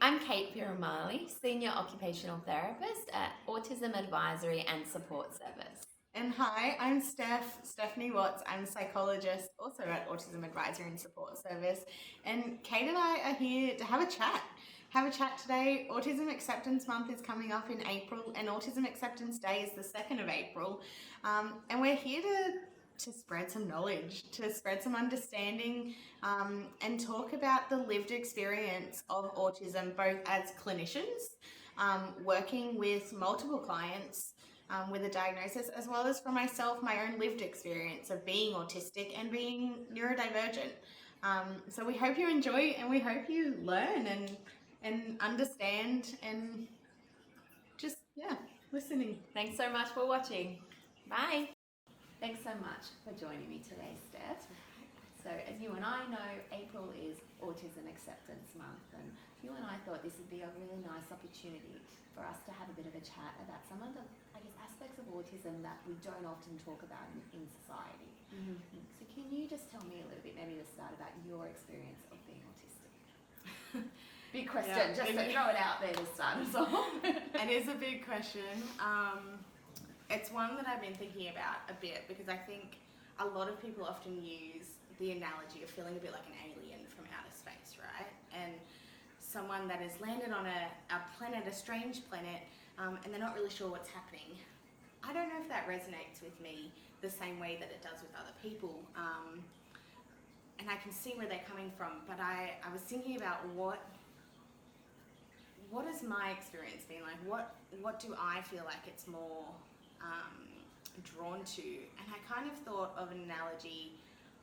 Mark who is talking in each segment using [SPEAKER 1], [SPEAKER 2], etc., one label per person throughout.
[SPEAKER 1] I'm Kate Senior Occupational Therapist at Autism Advisory and Support Service.
[SPEAKER 2] And hi, I'm Stephanie Watts. I'm a psychologist, also at Autism Advisory and Support Service. And Kate and I are here to have a chat. Today. Autism Acceptance Month is coming up in April, and Autism Acceptance Day is the 2nd of April. And we're here to spread some knowledge, to spread some understanding, and talk about the lived experience of autism, both as clinicians, working with multiple clients with a diagnosis, as well as for myself, my own lived experience of being autistic and being neurodivergent. So we hope you enjoy and we hope you learn and understand and just, listening.
[SPEAKER 1] Thanks so much for watching. Bye. Thanks so much for joining me today, Steph. So as you and I know, April is Autism Acceptance Month, and you and I thought this would be a really nice opportunity for us to have a bit of a chat about some of the, aspects of autism that we don't often talk about in society. Mm-hmm. So can you just tell me a little bit, maybe to start, about your experience of being autistic? Big question, just to throw it out there to start us off.
[SPEAKER 2] It is a big question. It's one that I've been thinking about a bit because I think a lot of people often use the analogy of feeling a bit like an alien from outer space, right? And someone that has landed on a planet, a strange planet, and they're not really sure what's happening. I don't know if that resonates with me the same way that it does with other people. And I can see where they're coming from, but I was thinking about what has my experience been like? What do I feel like it's more drawn to? And I kind of thought of an analogy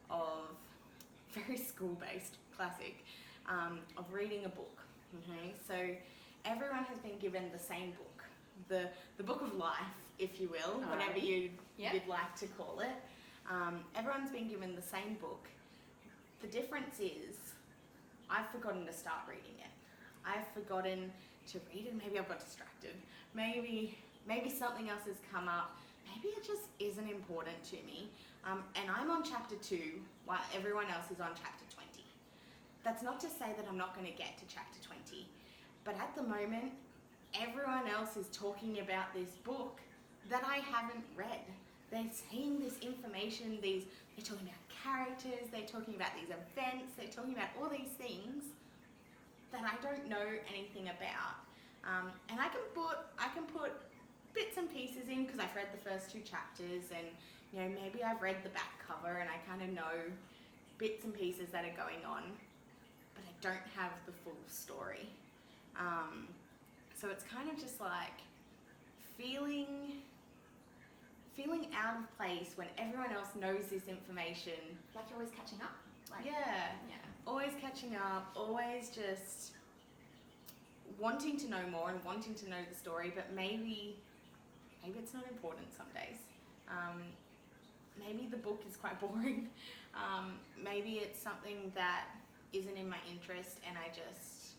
[SPEAKER 2] of very school-based, classic, of reading a book. Okay, so everyone has been given the same book, the book of life, if you will, whatever you'd like to call it. Everyone's been given the same book. The difference is I've forgotten to start reading it. I've forgotten to read it. Maybe I've got distracted. Maybe something else has come up. Maybe it just isn't important to me. And I'm on chapter 2 while everyone else is on chapter 20. That's not to say that I'm not going to get to chapter 20. But at the moment, everyone else is talking about this book that I haven't read. They're saying this information, they're talking about characters, they're talking about these events, they're talking about all these things that I don't know anything about. And I can put bits and pieces in because I've read the first 2 chapters, and maybe I've read the back cover and I kind of know bits and pieces that are going on, but I don't have the full story. So it's kind of just like feeling out of place when everyone else knows this information.
[SPEAKER 1] Like you're always catching up.
[SPEAKER 2] Always catching up, always just wanting to know more and wanting to know the story, but maybe it's not important some days. Maybe the book is quite boring. Maybe it's something that isn't in my interest, and I just,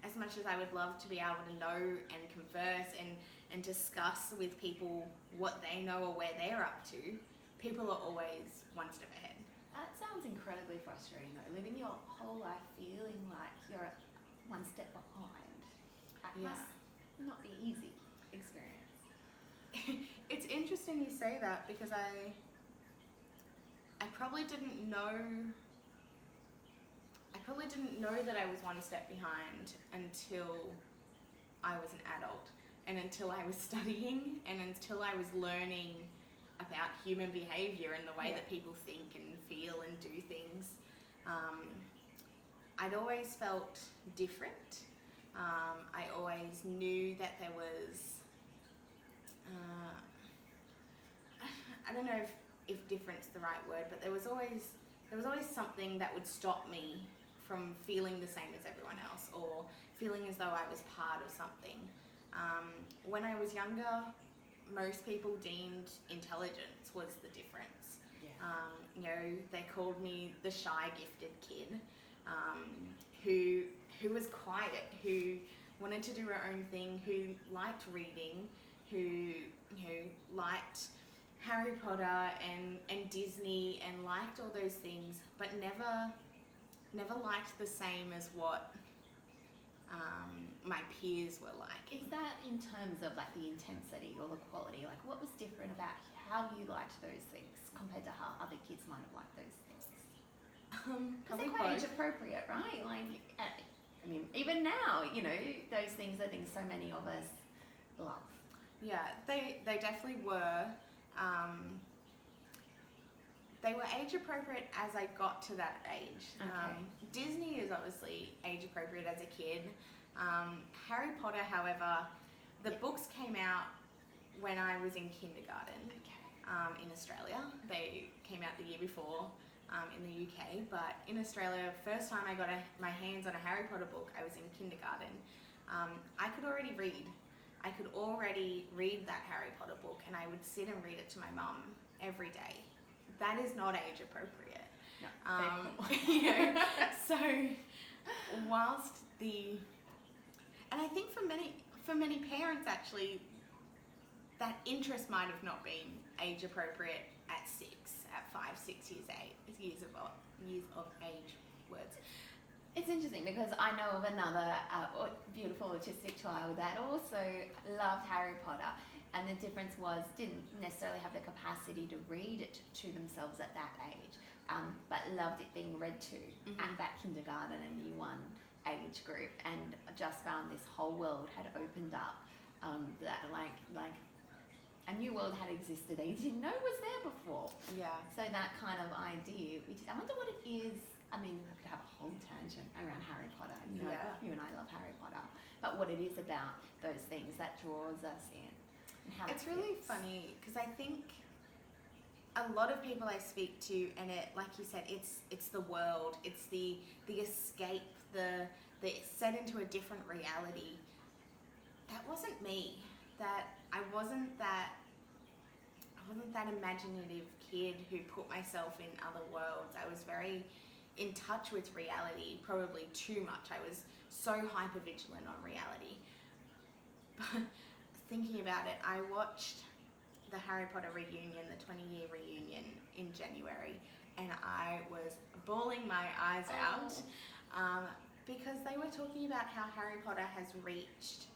[SPEAKER 2] as much as I would love to be able to know and converse and discuss with people what they know or where they're up to, people are always one step ahead.
[SPEAKER 1] That sounds incredibly frustrating though, living your whole life feeling like you're one step behind. That must not be easy experience.
[SPEAKER 2] It's interesting you say that because I probably didn't know that I was one step behind until I was an adult, and until I was studying, and until I was learning about human behaviour and the way that people think and feel and do things. I'd always felt different. I always knew that there was, I don't know if different's the right word, but there was always something that would stop me from feeling the same as everyone else, or feeling as though I was part of something. When I was younger, most people deemed intelligence was the difference. They called me the shy, gifted kid, who was quiet, who wanted to do her own thing, who liked reading, who liked Harry Potter and Disney and liked all those things, but never liked the same as what my peers were like.
[SPEAKER 1] Is that in terms of like the intensity or the quality? Like what was different about how you liked those things compared to how other kids might have liked those things? Because they're quite age appropriate, right? Like, I mean, even now, you know, those things are things so many of us love.
[SPEAKER 2] Yeah, they definitely were. They were age appropriate as I got to that age.
[SPEAKER 1] Okay.
[SPEAKER 2] Disney is obviously age appropriate as a kid. Harry Potter, however, the books came out when I was in kindergarten in Australia. They came out the year before in the UK, but in Australia, first time I got my hands on a Harry Potter book, I was in kindergarten. I could already read. I could already read that Harry Potter book, and I would sit and read it to my mum every day. That is not age appropriate.
[SPEAKER 1] No,
[SPEAKER 2] you know, so whilst and I think for many parents actually, that interest might have not been age appropriate at 5, 6 years of age words.
[SPEAKER 1] It's interesting because I know of another beautiful autistic child that also loved Harry Potter, and the difference was didn't necessarily have the capacity to read it to themselves at that age, but loved it being read to at that kindergarten and year 1 age group, and just found this whole world had opened up, that like a new world had existed that he didn't know was there before.
[SPEAKER 2] Yeah.
[SPEAKER 1] So that kind of idea, I wonder what it is. I mean, we could have a whole tangent around Harry Potter. You know, you and I love Harry Potter. But what it is about those things that draws us in. And how
[SPEAKER 2] it's really funny because I think a lot of people I speak to, and it, like you said, it's the world, it's the escape, the set into a different reality. That wasn't me. I wasn't that imaginative kid who put myself in other worlds. I was very in touch with reality, probably too much. I was so hypervigilant on reality. But thinking about it, I watched the Harry Potter reunion, the 20-year reunion in January, and I was bawling my eyes out because they were talking about how Harry Potter has reached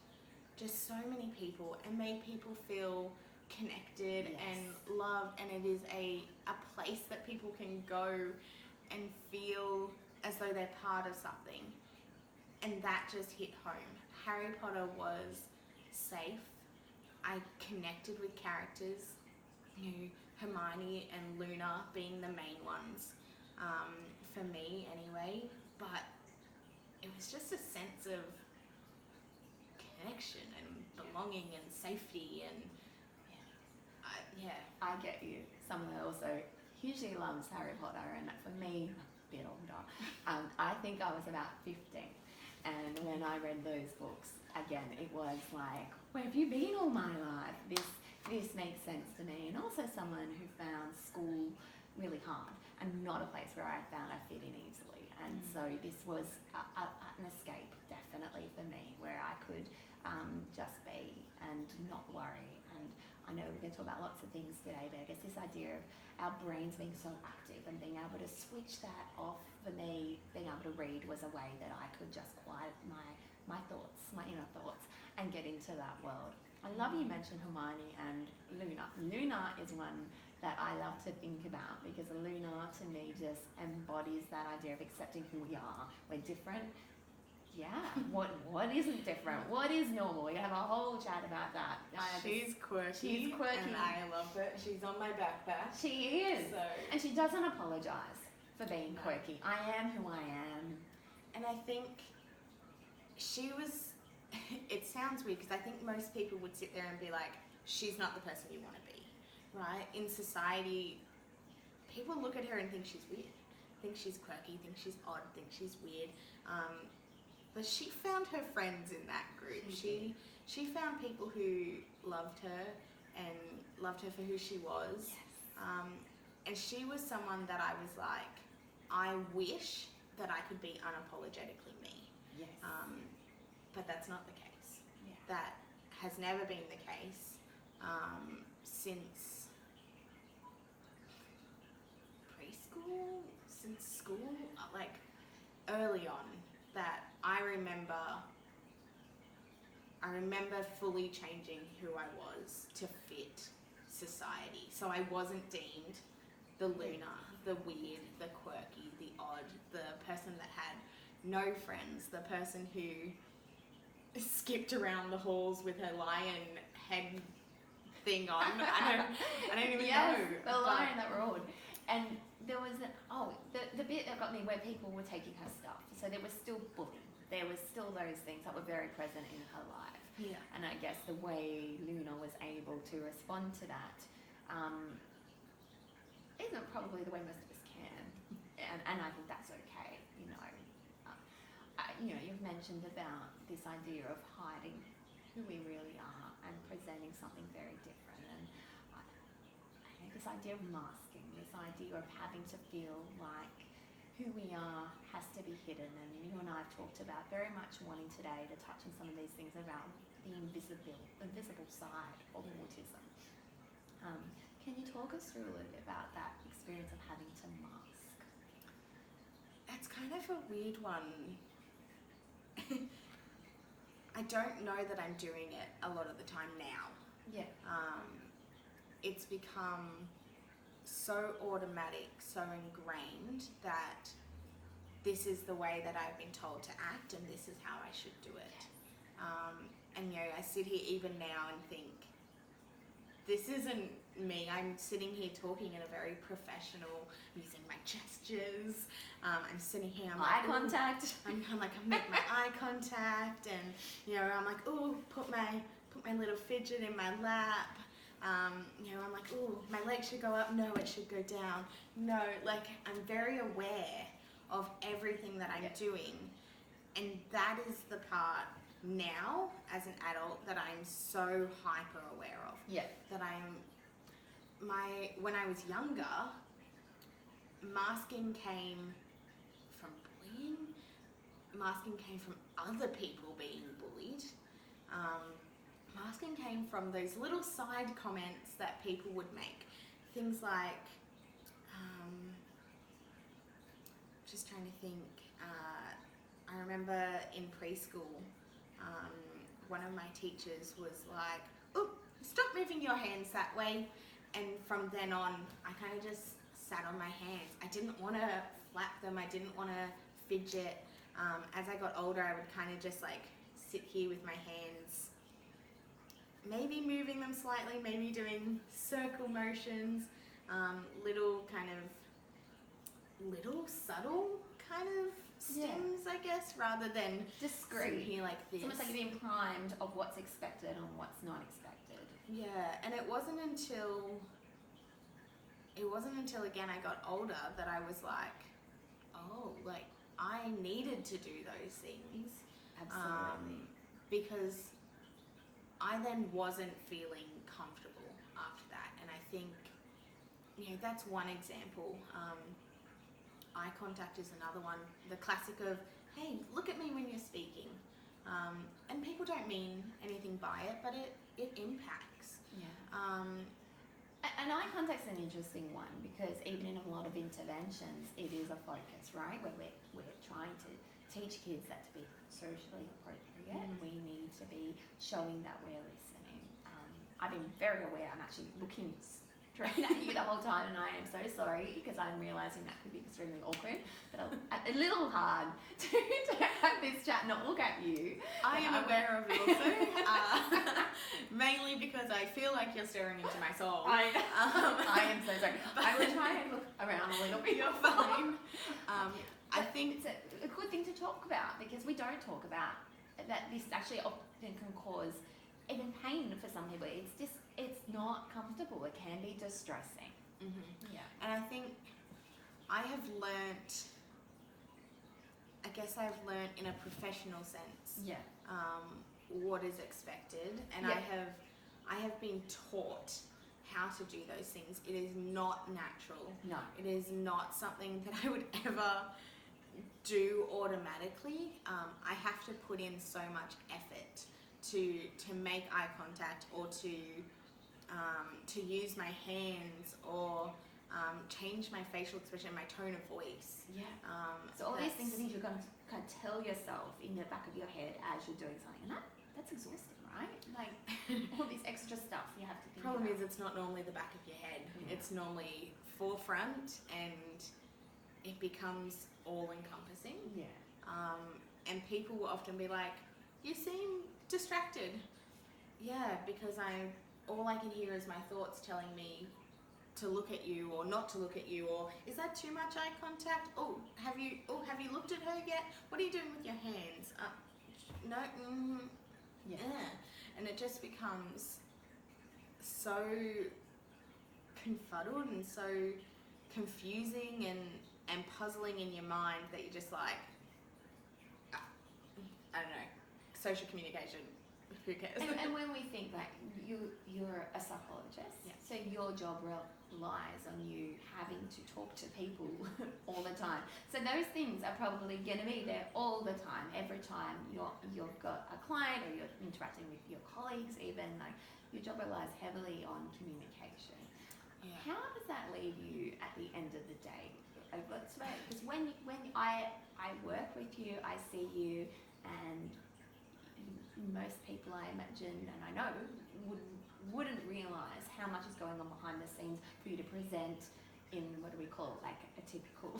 [SPEAKER 2] just so many people and made people feel connected and loved, and it is a place that people can go and feel as though they're part of something. And that just hit home. Harry Potter was safe. I connected with characters, you know, Hermione and Luna being the main ones, for me anyway, but it was just a sense of connection and belonging and safety, and
[SPEAKER 1] I get you. Someone that also hugely loves Harry Potter, and for me, a bit older, I think I was about 15, and when I read those books, again, it was like, where have you been all my life? This makes sense to me, and also someone who found school really hard and not a place where I found I fit in easily, and so this was an escape definitely for me, where I could just be and not worry. And I know we're going to talk about lots of things today, but I guess this idea of our brains being so active and being able to switch that off, for me, being able to read was a way that I could just quiet my thoughts, my inner thoughts, and get into that world. I love you mentioned Hermione and Luna. Luna is one that I love to think about, because Luna to me just embodies that idea of accepting who we are. We're different. Yeah, what isn't different? What is normal? We have a whole chat about that.
[SPEAKER 2] She's quirky. And I love it. She's on my backpack.
[SPEAKER 1] She is.
[SPEAKER 2] So.
[SPEAKER 1] And she doesn't apologise for being quirky. I am who I am.
[SPEAKER 2] And I think she was, it sounds weird because I think most people would sit there and be like, she's not the person you want to be, right? In society, people look at her and think she's weird, think she's quirky, think she's odd, think she's weird. But she found her friends in that group. She found people who loved her and loved her for who she was. Yes. And she was someone that I was like, I wish that I could be unapologetically me.
[SPEAKER 1] Yes.
[SPEAKER 2] But that's not the case.
[SPEAKER 1] Yeah.
[SPEAKER 2] That has never been the case since preschool, since school, like early on. That I remember I remember fully changing who I was to fit society. So I wasn't deemed the loner, the weird, the quirky, the odd, the person that had no friends, the person who skipped around the halls with her lion head thing on. I don't even know.
[SPEAKER 1] The lion that roared. And there was the bit that got me where people were taking her stuff. So there was still bullying. There was still those things that were very present in her life.
[SPEAKER 2] Yeah.
[SPEAKER 1] And I guess the way Luna was able to respond to that isn't probably the way most of us can. And I think that's okay, you know. You've mentioned about this idea of hiding who we really are and presenting something very different. And I think this idea of masking, this idea of having to feel like who we are has to be hidden. And you and I have talked about very much wanting today to touch on some of these things around the invisible side of autism. Can you talk us through a little bit about that experience of having to mask?
[SPEAKER 2] It's kind of a weird one. I don't know that I'm doing it a lot of the time now.
[SPEAKER 1] Yeah.
[SPEAKER 2] It's become so automatic, so ingrained that this is the way that I've been told to act and this is how I should do it. And I sit here even now and think, this isn't me. I'm sitting here talking in a very professional, using my gestures. I'm sitting here.
[SPEAKER 1] Eye contact.
[SPEAKER 2] I'm like, I make my eye contact, and I'm like, ooh, put my little fidget in my lap. I'm like, ooh, my leg should go up. No, it should go down. No, like I'm very aware of everything that I'm doing, and that is the part now as an adult that I'm so hyper aware of.
[SPEAKER 1] Yeah.
[SPEAKER 2] That when I was younger, masking came from bullying. Masking came from other people being bullied. Masking came from those little side comments that people would make. Things like, just trying to think, I remember in preschool, one of my teachers was like, "Oh, stop moving your hands that way." And from then on, I kind of just sat on my hands. I didn't want to flap them. I didn't want to fidget. As I got older, I would kind of just like sit here with my hands, maybe moving them slightly, maybe doing circle motions, little subtle kind of stems, I guess, rather than
[SPEAKER 1] discreet.
[SPEAKER 2] sitting here like this.
[SPEAKER 1] It's almost like you're being primed of what's expected and what's not expected.
[SPEAKER 2] Yeah, and it wasn't until again I got older that I was like, oh, like I needed to do those things.
[SPEAKER 1] Absolutely.
[SPEAKER 2] Because I then wasn't feeling comfortable after that, and I think that's one example. Eye contact is another one. The classic of, hey, look at me when you're speaking. And people don't mean anything by it, but it impacts.
[SPEAKER 1] Yeah. And eye contact's an interesting one because even in a lot of interventions, it is a focus, right? Where we're trying to teach kids that to be socially appropriate, we need to be showing that we're listening. I've been very aware. I'm actually looking straight at you the whole time, and I am so sorry because I'm realising that could be extremely awkward, but a little hard to have this chat, not look at you.
[SPEAKER 2] I am aware of it also, mainly because I feel like you're staring into my soul.
[SPEAKER 1] I am so sorry. I will try and look around a little bit.
[SPEAKER 2] You're fine. I think
[SPEAKER 1] it's a good thing to talk about because we don't talk about that. This actually often can cause even pain for some people. It's not comfortable. It can be distressing.
[SPEAKER 2] Mm-hmm.
[SPEAKER 1] Yeah.
[SPEAKER 2] And I think I've learnt in a professional sense.
[SPEAKER 1] Yeah.
[SPEAKER 2] What is expected, and
[SPEAKER 1] Yeah.
[SPEAKER 2] I have been taught how to do those things. It is not natural.
[SPEAKER 1] No.
[SPEAKER 2] It is not something that I would ever do automatically. I have to put in so much effort to make eye contact, or to use my hands, or change my facial expression, my tone of voice.
[SPEAKER 1] Yeah. So all these things are things you're going to kind of tell yourself in the back of your head as you're doing something, and That's exhausting, right? Like all this extra stuff you have to think
[SPEAKER 2] Problem
[SPEAKER 1] about.
[SPEAKER 2] is, it's not normally the back of your head.
[SPEAKER 1] Yeah.
[SPEAKER 2] It's normally forefront, and it becomes all-encompassing.
[SPEAKER 1] Yeah.
[SPEAKER 2] And people will often be like, "You seem distracted." Yeah, because all I can hear is my thoughts telling me to look at you or not to look at you, or is that too much eye contact? Have you looked at her yet? What are you doing with your hands? No.
[SPEAKER 1] Yeah.
[SPEAKER 2] And it just becomes so confuddled and so confusing and puzzling in your mind that you're just like, I don't know, social communication, who cares?
[SPEAKER 1] And when we think like you're a psychologist,
[SPEAKER 2] Yeah.
[SPEAKER 1] so your job relies on you having to talk to people all the time. So those things are probably going to be there all the time. Every time you've got a client or you're interacting with your colleagues, even like your job relies heavily on communication.
[SPEAKER 2] Yeah.
[SPEAKER 1] How does that leave you at the end of the day? Because when I work with you, I see you, and most people I imagine and I know wouldn't realise how much is going on behind the scenes for you to present in, what do we call it, like a typical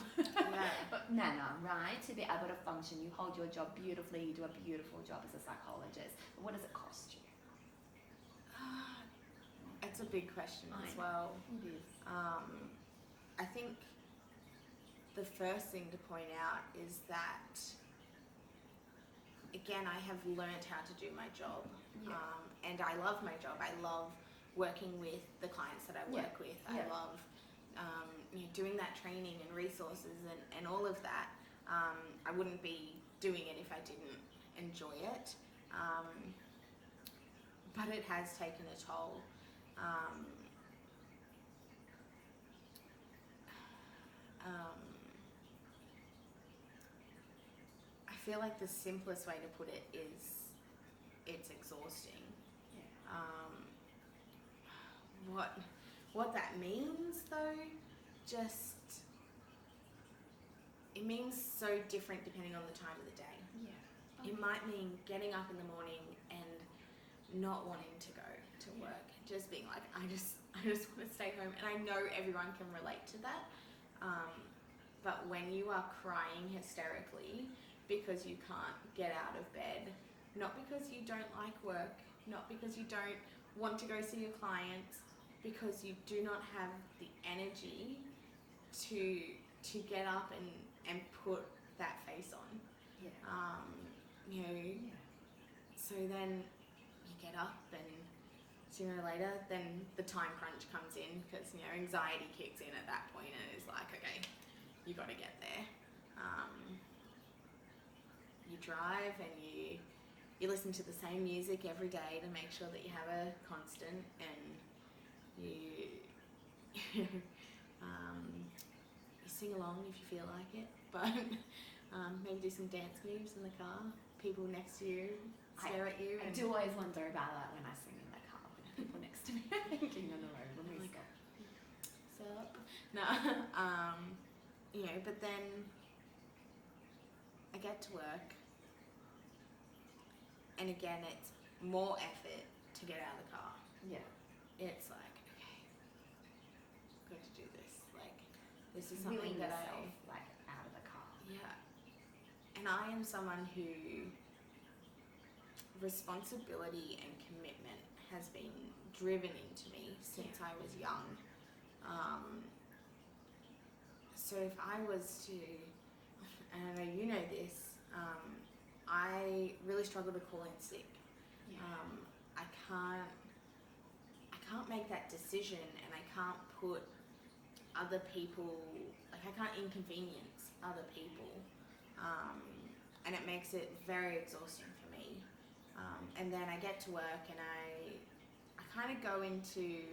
[SPEAKER 1] manner, right? To be able to function, you hold your job beautifully, you do a beautiful job as a psychologist. But what does it cost you?
[SPEAKER 2] It's a big question as
[SPEAKER 1] know.
[SPEAKER 2] well.
[SPEAKER 1] It is.
[SPEAKER 2] I think the first thing to point out is that, again, I have learnt how to do my job.
[SPEAKER 1] Yeah.
[SPEAKER 2] And I love my job. I love working with the clients that I work with. I
[SPEAKER 1] Yeah.
[SPEAKER 2] love doing that training and resources and all of that. I wouldn't be doing it if I didn't enjoy it. But it has taken a toll. I feel like the simplest way to put it is it's exhausting.
[SPEAKER 1] Yeah.
[SPEAKER 2] What that means though, just it means so different depending on the time of the day.
[SPEAKER 1] Yeah.
[SPEAKER 2] It might mean getting up in the morning and not wanting to go to work, just being like, I just want to stay home. And I know everyone can relate to that. But when you are crying hysterically because you can't get out of bed, not because you don't like work, not because you don't want to go see your clients, because you do not have the energy to get up and put that face on.
[SPEAKER 1] Yeah.
[SPEAKER 2] So then you get up, and sooner or later then the time crunch comes in, because anxiety kicks in at that point, and it's like, okay, you got to get there. You drive and you listen to the same music every day to make sure that you have a constant, and you you sing along if you feel like it, but maybe do some dance moves in the car. People next to you stare at you.
[SPEAKER 1] I do always wonder about that when I sing in the car with people next to me thinking on the road when we stop.
[SPEAKER 2] Sup? No. But then I get to work, and again, it's more effort to get out of the car.
[SPEAKER 1] Yeah.
[SPEAKER 2] It's like, okay, I've got to do this. Like, this is something
[SPEAKER 1] Willing
[SPEAKER 2] that
[SPEAKER 1] yourself, like, out of the car.
[SPEAKER 2] Yeah. And I am someone who responsibility and commitment has been driven into me since I was young. So if I was to, and I know you know this, I really struggle to call in sick.
[SPEAKER 1] Yeah.
[SPEAKER 2] I can't make that decision, and I can't put other people, like I can't inconvenience other people, and it makes it very exhausting for me. And then I get to work, and I kind of go into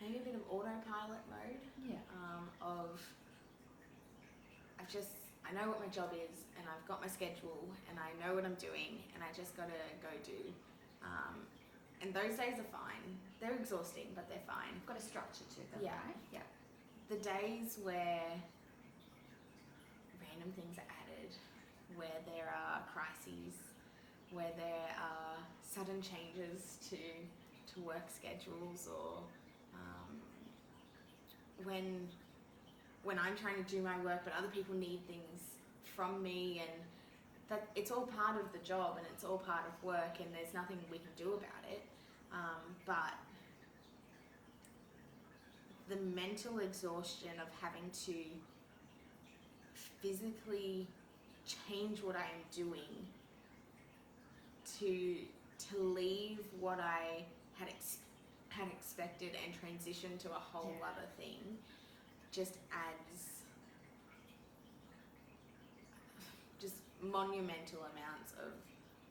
[SPEAKER 2] maybe a bit of autopilot mode.
[SPEAKER 1] Yeah.
[SPEAKER 2] I know what my job is, and I've got my schedule, and I know what I'm doing, and I just gotta go do. And those days are fine. They're exhausting, but they're fine.
[SPEAKER 1] Got a structure to them,
[SPEAKER 2] Yeah.
[SPEAKER 1] right? Yeah.
[SPEAKER 2] The days where random things are added, where there are crises, where there are sudden changes to work schedules, or when I'm trying to do my work but other people need things from me, and that it's all part of the job and it's all part of work, and there's nothing we can do about it. But the mental exhaustion of having to physically change what I am doing to leave what I had expected and transition to a whole other thing just adds just monumental amounts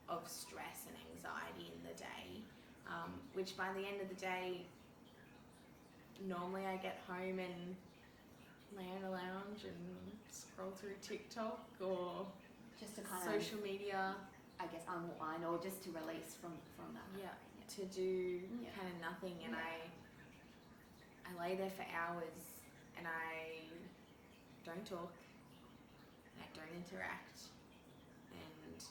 [SPEAKER 2] of stress and anxiety in the day, which by the end of the day, normally I get home and lay in a lounge and scroll through TikTok or
[SPEAKER 1] just to kind
[SPEAKER 2] social media,
[SPEAKER 1] I guess, unwind, or just to release from that.
[SPEAKER 2] Yeah, to do kind of nothing, and I lay there for hours and I don't talk and I don't interact, and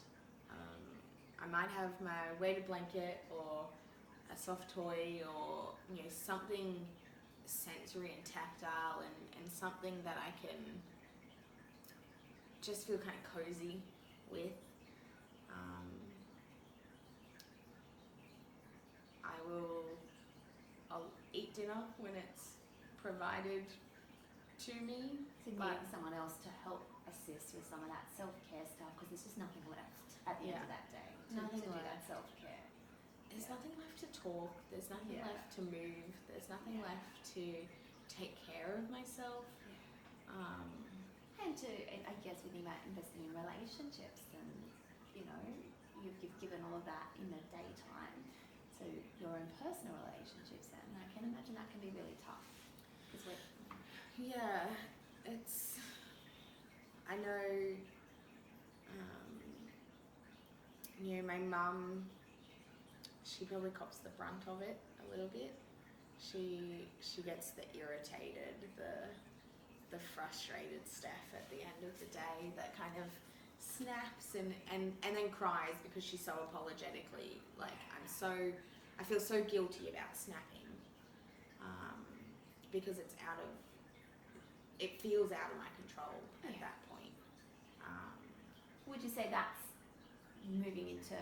[SPEAKER 2] I might have my weighted blanket or a soft toy, or something sensory and tactile, and something that I can just feel kind of cozy with. I'll eat dinner when it's provided to me.
[SPEAKER 1] So needing someone else to help assist with some of that self-care stuff, because there's just nothing left at the end of that day to do that self-care.
[SPEAKER 2] There's nothing left to talk, there's nothing left to move, there's nothing left to take care of myself.
[SPEAKER 1] And I guess with you about investing in relationships, and you've given all of that in the daytime, so your own personal relationships, and I can imagine that can be really tough.
[SPEAKER 2] I know, my mum, she probably cops the brunt of it a little bit. She gets the irritated, the frustrated Steph at the end of the day that kind of snaps and then cries because she's so apologetically like, I feel so guilty about snapping, because it feels out of my control at that point.
[SPEAKER 1] Would you say that's moving into,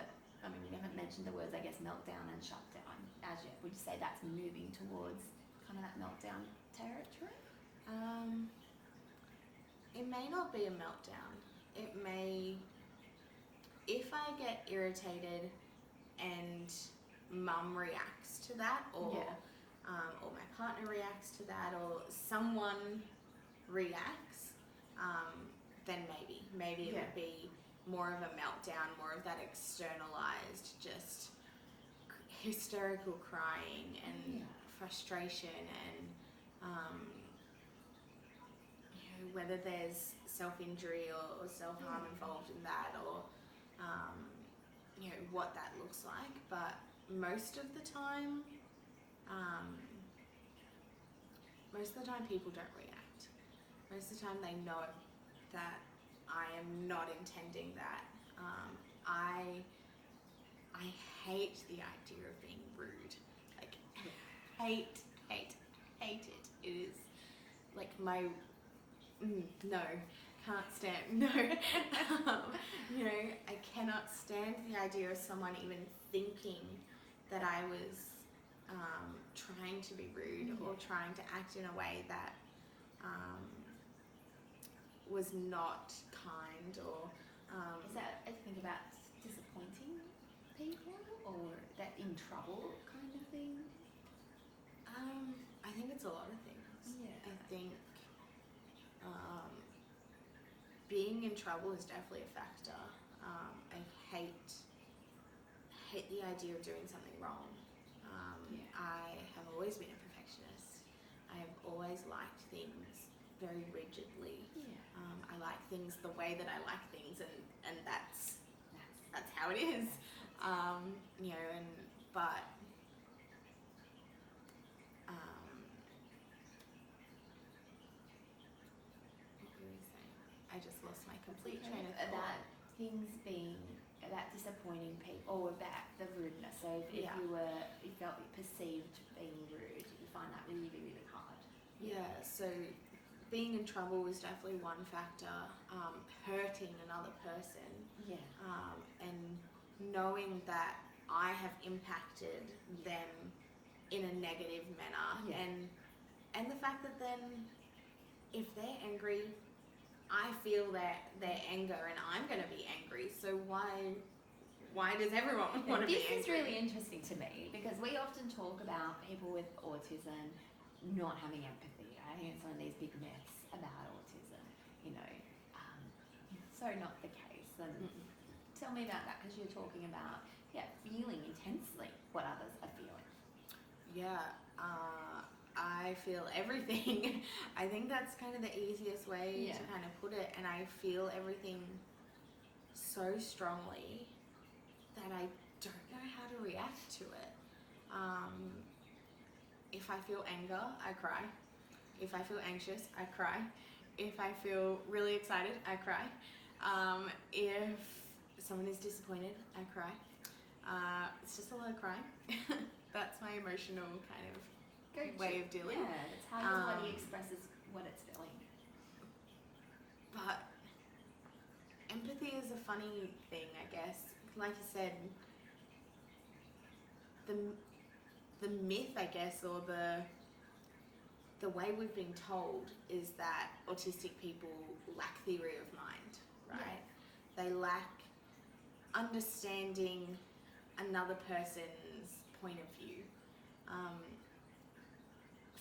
[SPEAKER 1] I mean, we haven't mentioned the words, I guess, meltdown and shutdown as yet. Would you say that's moving towards kind of that meltdown territory?
[SPEAKER 2] It may not be a meltdown. It may, if I get irritated and mum reacts to that, or my partner reacts to that, or someone reacts, then maybe it would be more of a meltdown, more of that externalized, just hysterical crying and frustration, and whether there's self-injury or self-harm involved in that, or what that looks like. But most of the time people don't react. Most of the time they know that I am not intending that. I hate the idea of being rude. Like, hate it. It is like my no, can't stand. No, I cannot stand the idea of someone even thinking that I was trying to be rude or trying to act in a way that was not kind, or
[SPEAKER 1] is that, I think, about disappointing people, or that in trouble kind of thing?
[SPEAKER 2] I think it's a lot of things. I think being in trouble is definitely a factor. I hate the idea of doing something wrong. I have always been a perfectionist. I have always liked things very rigidly. I like things the way that I like things, and that's how it is. But what were we saying? I just lost my complete train of thought.
[SPEAKER 1] About things being about disappointing people, or about the rudeness. So if you felt perceived being rude, you find that really, really hard.
[SPEAKER 2] Yeah, so being in trouble was definitely one factor. Hurting another person.
[SPEAKER 1] Yeah.
[SPEAKER 2] And knowing that I have impacted them in a negative manner.
[SPEAKER 1] Yeah.
[SPEAKER 2] And the fact that then if they're angry, I feel their anger and I'm going to be angry. So why does everyone want to be angry?
[SPEAKER 1] This is really interesting to me because we often talk about people with autism not having empathy. I think it's one of these big myths about autism, so not the case. And tell me about that, because you're talking about feeling intensely what others are feeling.
[SPEAKER 2] Yeah, I feel everything. I think that's kind of the easiest way to kind of put it. And I feel everything so strongly that I don't know how to react to it. If I feel anger, I cry. If I feel anxious, I cry. If I feel really excited, I cry. If someone is disappointed, I cry. It's just a lot of crying. That's my emotional kind of way of dealing.
[SPEAKER 1] Yeah, it's how your body expresses what it's feeling.
[SPEAKER 2] But empathy is a funny thing, I guess. Like you said, the myth, I guess, or the way we've been told is that autistic people lack theory of mind, right? Yeah. They lack understanding another person's point of view.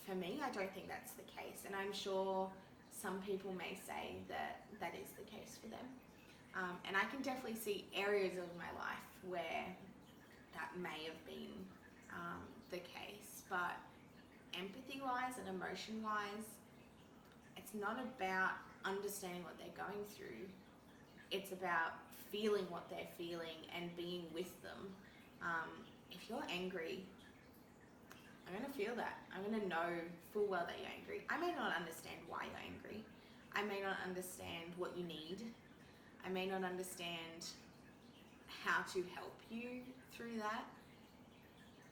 [SPEAKER 2] For me, I don't think that's the case, and I'm sure some people may say that that is the case for them. And I can definitely see areas of my life where that may have been the case, but empathy-wise and emotion-wise, it's not about understanding what they're going through. It's about feeling what they're feeling and being with them. If you're angry, I'm going to feel that. I'm going to know full well that you're angry. I may not understand why you're angry. I may not understand what you need. I may not understand how to help you through that.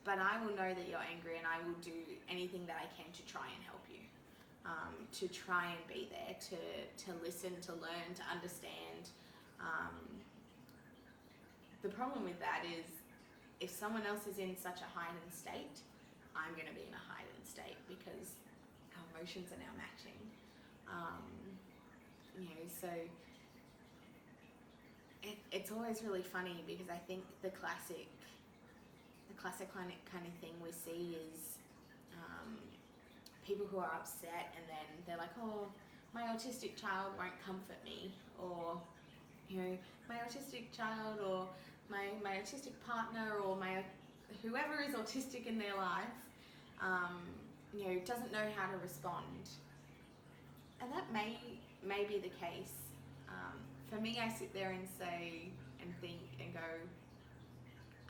[SPEAKER 2] But I will know that you're angry, and I will do anything that I can to try and help you. To try and be there, to listen, to learn, to understand. The problem with that is if someone else is in such a heightened state, I'm going to be in a heightened state because our emotions are now matching. So it's always really funny because I think the classic kind of thing we see is people who are upset and then they're like, oh, my autistic child won't comfort me, or my autistic child, or my autistic partner, or my whoever is autistic in their life, doesn't know how to respond. And that may be the case. For me, I sit there and say and think and go,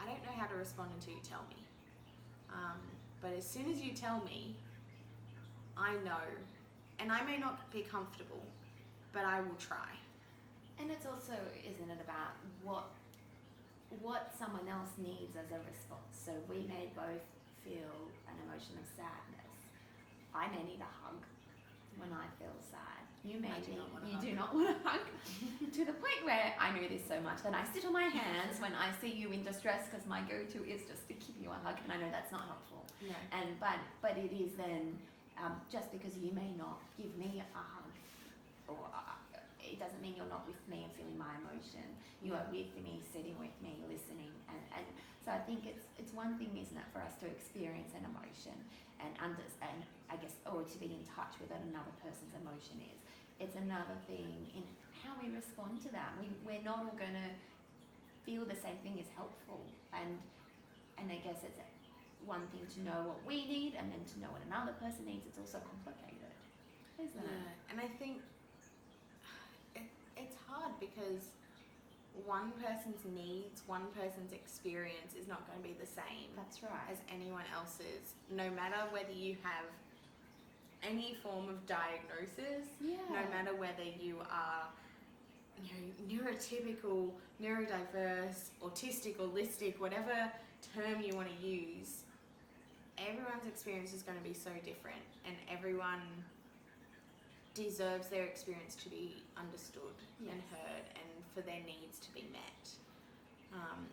[SPEAKER 2] I don't know how to respond until you tell me. But as soon as you tell me, I know. And I may not be comfortable, but I will try.
[SPEAKER 1] And it's also, isn't it, about what someone else needs as a response. So we may both feel an emotion of sadness. I may need a hug when I feel sad. You do not want a hug. To the point where I know this so much that I sit on my hands when I see you in distress, because my go-to is just to give you a hug, and I know that's not helpful.
[SPEAKER 2] No.
[SPEAKER 1] But it is then just because you may not give me a hug, or it doesn't mean you're not with me and feeling my emotion. You are with me, sitting with me, listening, and so I think it's one thing, isn't it, for us to experience an emotion and understand, I guess, or to be in touch with what another person's emotion is. It's another thing in how we respond to that. We're not all going to feel the same thing is helpful, and I guess it's one thing to know what we need, and then to know what another person needs. It's also complicated, isn't it?
[SPEAKER 2] And I think it's hard because one person's needs, one person's experience is not going to be the same.
[SPEAKER 1] That's right.
[SPEAKER 2] As anyone else's, no matter whether you have any form of diagnosis, no matter whether you are neurotypical, neurodiverse, autistic, holistic, whatever term you want to use, everyone's experience is going to be so different, and everyone deserves their experience to be understood and heard, and for their needs to be met.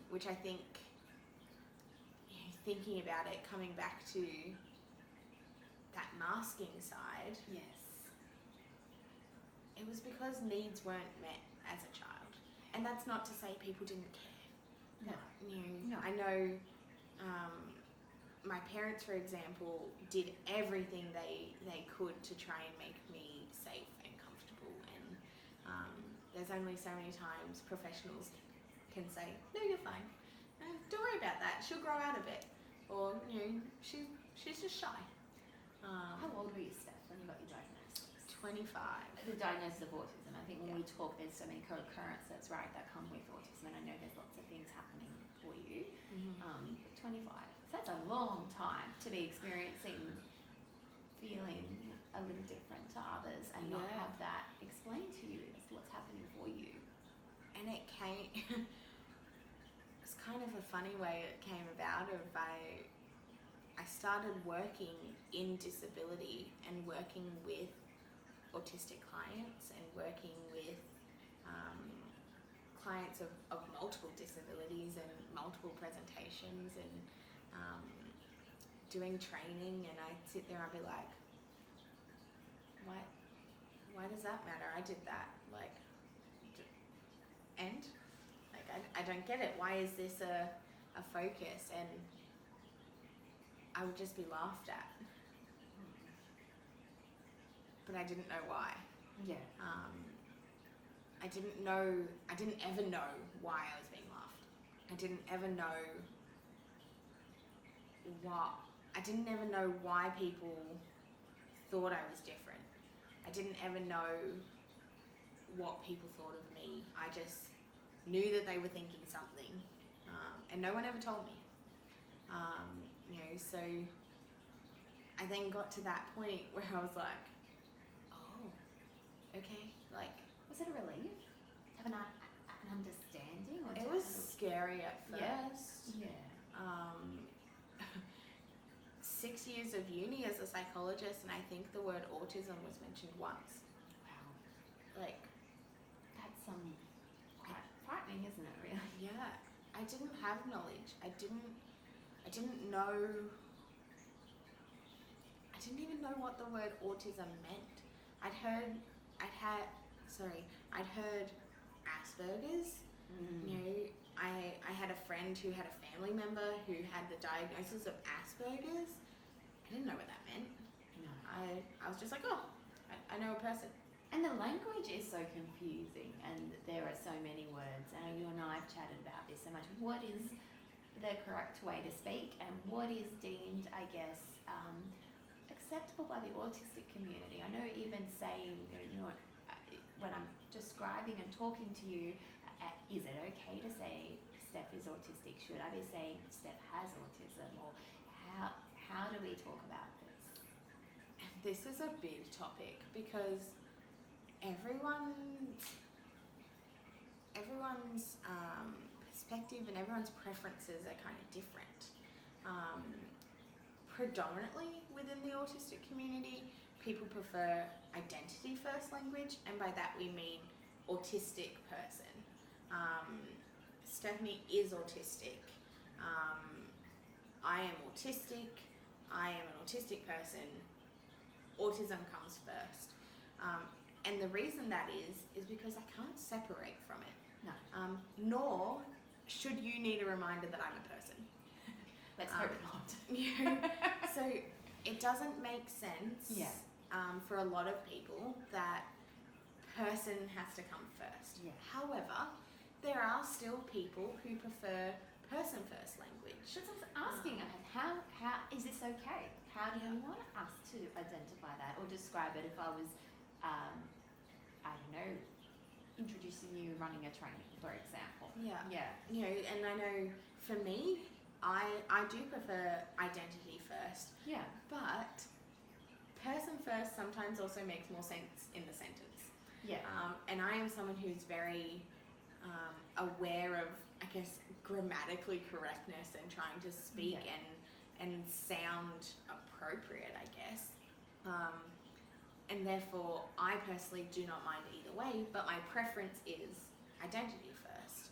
[SPEAKER 2] Which I think, thinking about it, coming back to that masking side, it was because needs weren't met as a child. And that's not to say people didn't care.
[SPEAKER 1] No.
[SPEAKER 2] I know my parents, for example, did everything they could to try and make me safe and comfortable. And there's only so many times professionals can say, no, you're fine. Don't worry about that. She'll grow out of it. Or, she's just shy.
[SPEAKER 1] How old were you, Steph, when you got your diagnosis?
[SPEAKER 2] 25.
[SPEAKER 1] The diagnosis of autism. I think when we talk, there's so many co-occurrences, right, that come with autism, and I know there's lots of things happening for you. But 25. So that's a long time to be experiencing feeling a little different to others and not have that explained to you as to what's happening for you.
[SPEAKER 2] And it came, it's kind of a funny way it came about. I started working in disability and working with autistic clients and working with clients of multiple disabilities and multiple presentations, and doing training, and I'd sit there and I'd be like, why does that matter? I did that, and I don't get it. Why is this a focus? And I would just be laughed at, but I didn't know why. I didn't ever know why I was being laughed. I didn't ever know why people thought I was different. I didn't ever know what people thought of me. I just knew that they were thinking something, and no one ever told me. So I then got to that point where I was like, oh, okay,
[SPEAKER 1] was it a relief? Have an understanding? Or
[SPEAKER 2] it was scary at first. 6 years of uni as a psychologist, and I think the word autism was mentioned once.
[SPEAKER 1] Wow. That's quite frightening, isn't it, really?
[SPEAKER 2] Yeah. I didn't have knowledge. I didn't even know what the word autism meant. I'd heard Asperger's. I had a friend who had a family member who had the diagnosis of Asperger's. I didn't know what that meant.
[SPEAKER 1] No.
[SPEAKER 2] I was just like, oh, I know a person.
[SPEAKER 1] And the language is so confusing, and there are so many words. And you and I have chatted about this so much. What is the correct way to speak, and what is deemed, I guess, acceptable by the autistic community? I know even saying, when I'm describing and talking to you, is it okay to say Steph is autistic? Should I be saying Steph has autism? Or how do we talk about this?
[SPEAKER 2] This is a big topic because everyone's perspective and everyone's preferences are kind of different. Predominantly within the autistic community, people prefer identity first language, and by that we mean autistic person. Stephanie is autistic. I am autistic. I am an autistic person. Autism comes first. And the reason that is because I can't separate from it.
[SPEAKER 1] No.
[SPEAKER 2] Nor should you need a reminder that I'm a person.
[SPEAKER 1] Let's hope not.
[SPEAKER 2] So it doesn't make sense for a lot of people that person has to come first.
[SPEAKER 1] Yeah.
[SPEAKER 2] However, there are still people who prefer person first language.
[SPEAKER 1] So I was asking, how is this okay? How do you want us to identify that or describe it? If I was, I don't know, introducing you running a training, for example.
[SPEAKER 2] Yeah.
[SPEAKER 1] Yeah.
[SPEAKER 2] And I know for me, I do prefer identity first.
[SPEAKER 1] Yeah.
[SPEAKER 2] But person first sometimes also makes more sense in the sentence.
[SPEAKER 1] Yeah.
[SPEAKER 2] And I am someone who's very aware of, I guess, grammatically correctness and trying to speak and sound appropriate, I guess. And therefore, I personally do not mind either way, but my preference is identity first.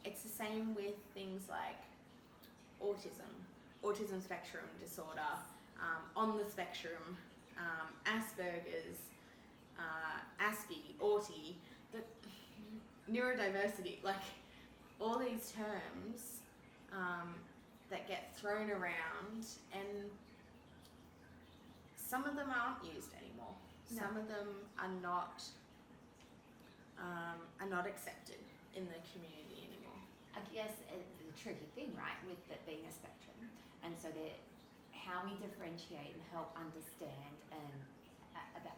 [SPEAKER 2] It's the same with things like autism spectrum disorder, on the spectrum, Asperger's, Aspie, Auti, the neurodiversity, like all these terms that get thrown around, and some of them aren't used anymore.
[SPEAKER 1] No.
[SPEAKER 2] Some of them are not accepted in the community anymore.
[SPEAKER 1] I guess the tricky thing, right, with it being a spectrum, and so that how we differentiate and help understand and about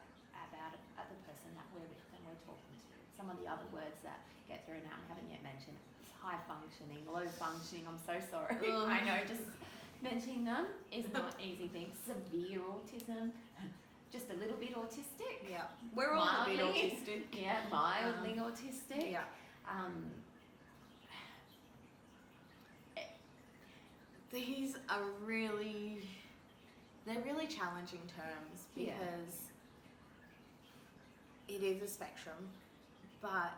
[SPEAKER 1] the person that we're with and we're talking to. Some of the other words that get thrown out and haven't yet mentioned is high functioning, low functioning. I'm so sorry. I know just mentioning them is not an easy thing. Severe autism, just a little bit autistic.
[SPEAKER 2] Yeah, we're all a bit autistic.
[SPEAKER 1] Yeah, mildly autistic.
[SPEAKER 2] Yeah. These are they're really challenging terms because it is a spectrum, but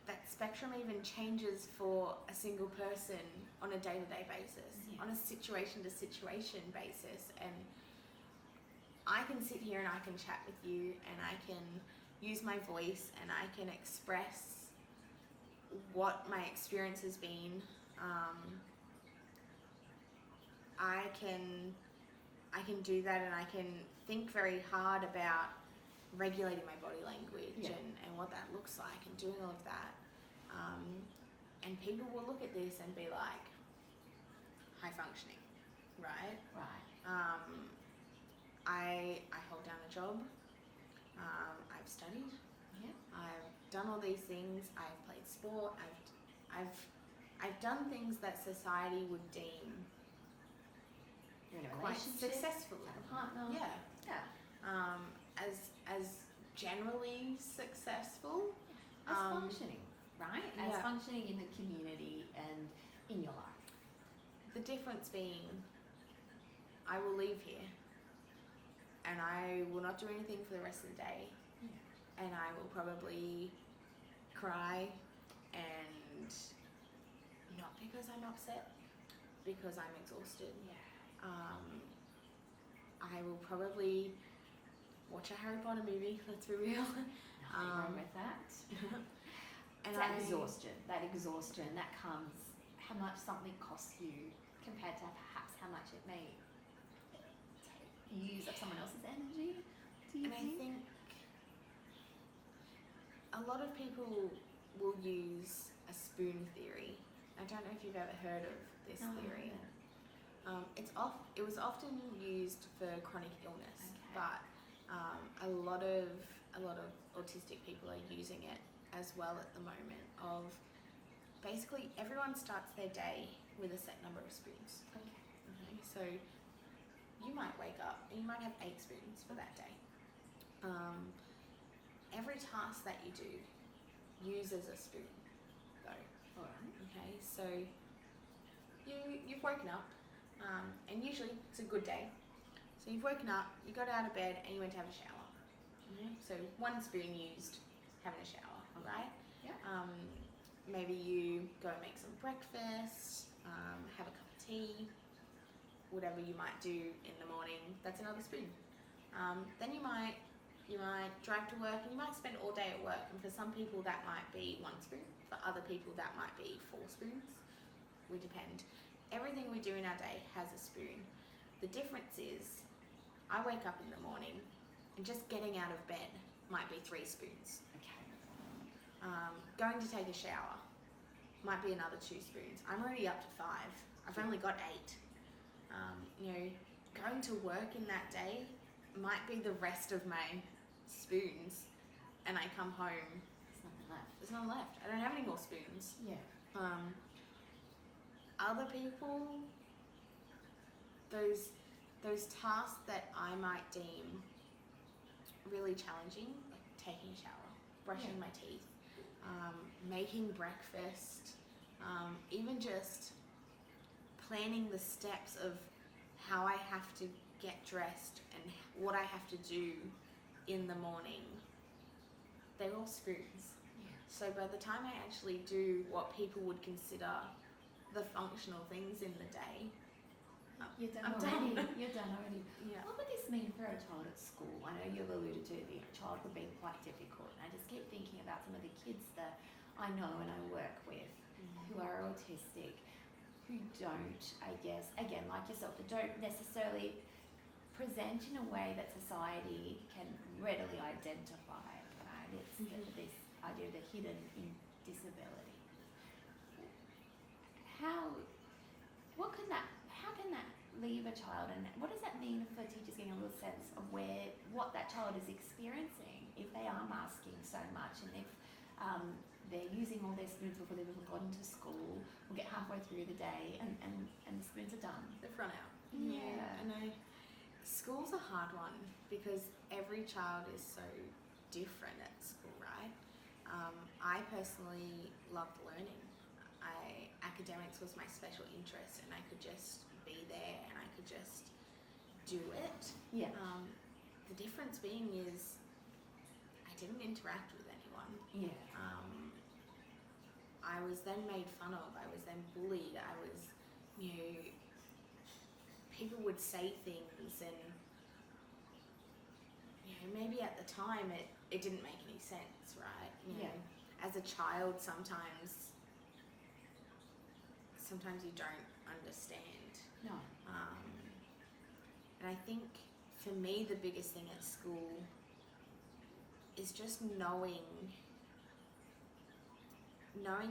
[SPEAKER 2] that spectrum even changes for a single person on a day-to-day basis, on a situation-to-situation basis. And I can sit here and I can chat with you and I can use my voice and I can express what my experience has been. I can do that, and I can think very hard about regulating my body language and what that looks like and doing all of that. And people will look at this and be like, high functioning, right?
[SPEAKER 1] Right.
[SPEAKER 2] I hold down a job. I've studied.
[SPEAKER 1] Yeah.
[SPEAKER 2] I've done all these things. I've played sport. I've done things that society would deem
[SPEAKER 1] You're in a
[SPEAKER 2] quite
[SPEAKER 1] relationship,
[SPEAKER 2] successful.
[SPEAKER 1] have a partner.
[SPEAKER 2] Yeah. As generally successful.
[SPEAKER 1] As functioning, right? As
[SPEAKER 2] Yeah.
[SPEAKER 1] functioning in the community and in your life.
[SPEAKER 2] The difference being, I will leave here and I will not do anything for the rest of the day, and I will probably cry, and not because I'm upset, because I'm exhausted. I will probably watch a Harry Potter movie, let's be real.
[SPEAKER 1] Nothing wrong with that.
[SPEAKER 2] And
[SPEAKER 1] It's that exhaustion that comes, how much something costs you compared to perhaps how much it may use up someone else's energy. Do you
[SPEAKER 2] And I think a lot of people will use a spoon theory. I don't know if you've ever heard of this theory. It was often used for chronic illness, but a lot of autistic people are using it as well at the moment. Of basically everyone starts their day with a set number of spoons. Okay, so you might wake up and you might have 8 spoons for that day. Every task that you do uses a spoon, though.
[SPEAKER 1] Alright.
[SPEAKER 2] Okay, so you've woken up, and usually it's a good day. So you've woken up, you got out of bed, and you went to have a shower. So 1 spoon used having a shower, right?
[SPEAKER 1] Yeah.
[SPEAKER 2] Maybe you go and make some breakfast, have a cup of tea, whatever you might do in the morning. That's another spoon. Then you might drive to work, and you might spend all day at work. And for some people that might be 1 spoon. For other people that might be 4 spoons. We depend. Everything we do in our day has a spoon. The difference is, I wake up in the morning, and just getting out of bed might be 3 spoons.
[SPEAKER 1] Okay.
[SPEAKER 2] Going to take a shower might be another 2 spoons. I'm already up to 5. I've only got 8. Going to work in that day might be the rest of my spoons, and I come home. There's none left. I don't have any more spoons.
[SPEAKER 1] Yeah.
[SPEAKER 2] Other people, those tasks that I might deem really challenging, like taking a shower, brushing my teeth, making breakfast, even just planning the steps of how I have to get dressed and what I have to do in the morning. They're all screws.
[SPEAKER 1] Yeah.
[SPEAKER 2] So by the time I actually do what people would consider the functional things in the day,
[SPEAKER 1] You're done
[SPEAKER 2] I'm
[SPEAKER 1] already.
[SPEAKER 2] done.
[SPEAKER 1] You're done already.
[SPEAKER 2] Yeah.
[SPEAKER 1] What would this mean for a child at school? I know you've alluded to the child would be quite difficult, and I just keep thinking about some of the kids that I know and I work with who are autistic, who don't, I guess, again, like yourself, that don't necessarily present in a way that society can readily identify, right? It's this idea of the hidden disability. How can that leave a child, and what does that mean for teachers getting a real sense of what that child is experiencing if they are masking so much, and if they're using all their spoons before they've even gotten to school, or get halfway through the day and the spoons are done.
[SPEAKER 2] They've run out.
[SPEAKER 1] Yeah.
[SPEAKER 2] I know. School's a hard one because every child is so different at school, right? I personally loved learning. Academics was my special interest, and I could just be there and I could just do it.
[SPEAKER 1] Yeah.
[SPEAKER 2] The difference being is I didn't interact with anyone.
[SPEAKER 1] Yeah.
[SPEAKER 2] I was then made fun of. I was then bullied. I was, people would say things, and maybe at the time it didn't make any sense, right? You know, as a child, sometimes you don't understand.
[SPEAKER 1] No.
[SPEAKER 2] And I think for me the biggest thing at school is just knowing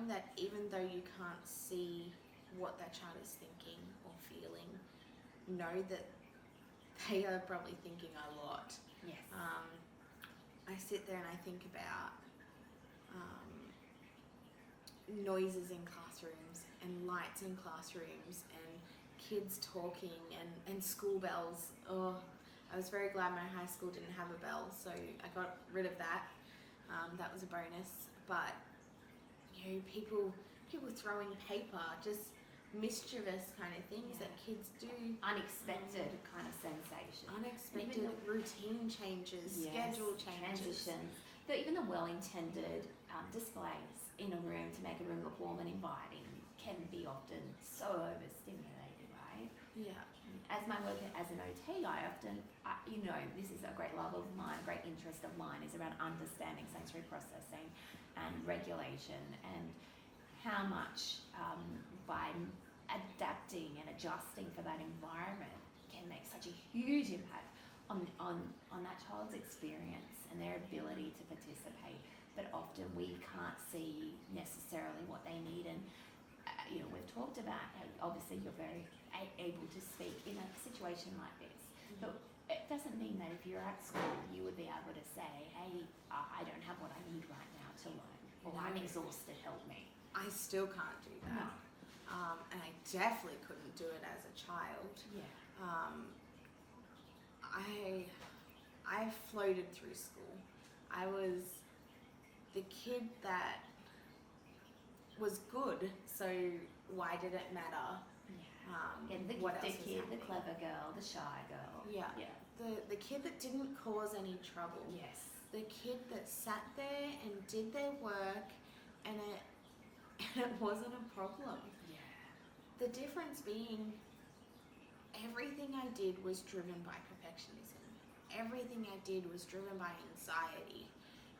[SPEAKER 2] that even though you can't see what that child is thinking or feeling, know that they are probably thinking a lot.
[SPEAKER 1] Yes.
[SPEAKER 2] I sit there and I think about noises in classrooms and lights in classrooms and kids talking and school bells. I was very glad my high school didn't have a bell, so I got rid of that. That was a bonus. But people throwing paper, just mischievous kind of things that kids do.
[SPEAKER 1] Unexpected kind of sensation.
[SPEAKER 2] Unexpected routine changes, schedule changes.
[SPEAKER 1] Transitions. Even the well-intended displays in a room to make a room look warm and inviting can be often so overstimulated, right?
[SPEAKER 2] Yeah.
[SPEAKER 1] As my work as an OT, I often, this is a great love of mine, great interest of mine, is around understanding sensory processing and regulation, and how much by adapting and adjusting for that environment can make such a huge impact on that child's experience and their ability to participate. But often we can't see necessarily what they need, and we've talked about how obviously you're very able to speak in a situation like this, but it doesn't mean that if you're at school you would be able to say, hey, I don't have what I need right now to learn, or I'm exhausted, help me.
[SPEAKER 2] I still can't do that.
[SPEAKER 1] No.
[SPEAKER 2] And I definitely couldn't do it as a child.
[SPEAKER 1] Yeah.
[SPEAKER 2] I floated through school. I was the kid that was good, so why did it matter?
[SPEAKER 1] The
[SPEAKER 2] what
[SPEAKER 1] gifted
[SPEAKER 2] else was
[SPEAKER 1] kid, the
[SPEAKER 2] happening?
[SPEAKER 1] clever girl, the shy girl.
[SPEAKER 2] Yeah. The kid that didn't cause any trouble.
[SPEAKER 1] Yes.
[SPEAKER 2] The kid that sat there and did their work, and it wasn't a problem.
[SPEAKER 1] Yeah.
[SPEAKER 2] The difference being, everything I did was driven by perfectionism. Everything I did was driven by anxiety.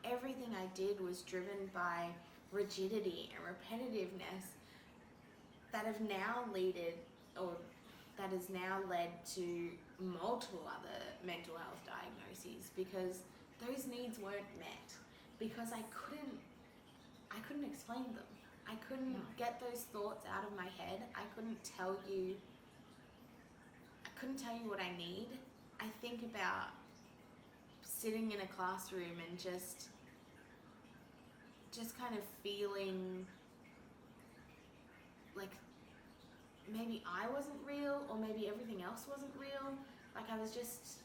[SPEAKER 2] Everything I did was driven by rigidity and repetitiveness that has now led to multiple other mental health diagnoses, because those needs weren't met, because I couldn't explain them. I couldn't get those thoughts out of my head. I couldn't tell you what I need. I think about sitting in a classroom and just kind of feeling like maybe I wasn't real, or maybe everything else wasn't real. Like I was just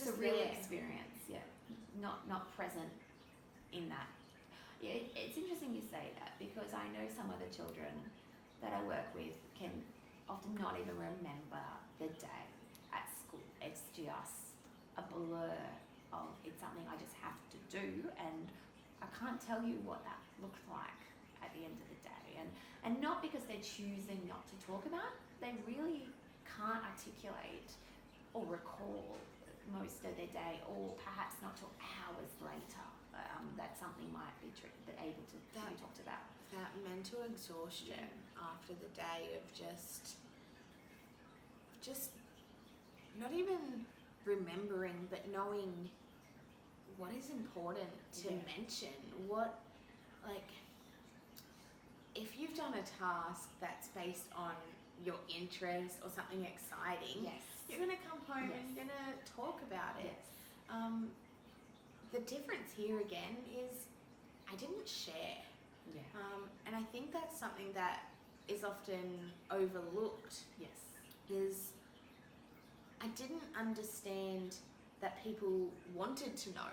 [SPEAKER 1] a real experience, yeah. not present in that. Yeah, it's interesting you say that, because I know some of the children that I work with can often not even remember the day at school. It's just a blur of, it's something I just have to do, and I can't tell you what that looked like at the end of the day. And not because they're choosing not to talk about it, they really can't articulate or recall most of their day, or perhaps not till hours later. That something might be able to be talked about.
[SPEAKER 2] That mental exhaustion after the day of just not even remembering, but knowing what is important to mention. What, like, if you've done a task that's based on your interest or something exciting, you're going to come home and you're going to talk about it. The difference here again is I didn't share. And I think that's something that is often overlooked. Is I didn't understand that people wanted to know,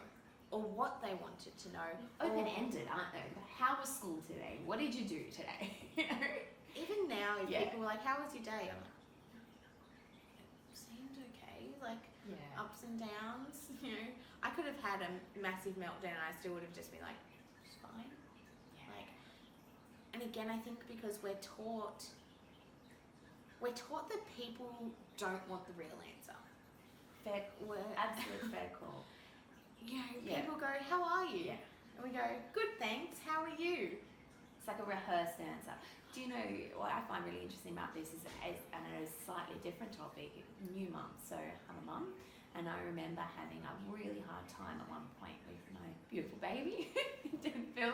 [SPEAKER 2] or what they wanted to know.
[SPEAKER 1] Open-ended, aren't they? How was school today? What did you do today?
[SPEAKER 2] Even now, if people are like, "How was your day?" I'm like, "It seemed okay." Like ups and downs. You know, I could have had a massive meltdown. And I still would have just been like, "It's fine." Like, and again, I think because we're taught that people don't want the real answer.
[SPEAKER 1] Absolute fair call.
[SPEAKER 2] You know, people go, "How are you?" And we go, "Good, thanks. How are you?"
[SPEAKER 1] It's like a rehearsed answer. Do you know what I find really interesting about this is, and a slightly different topic, new mum. So I'm a mum, and I remember having a really hard time at one point with my beautiful baby. It didn't feel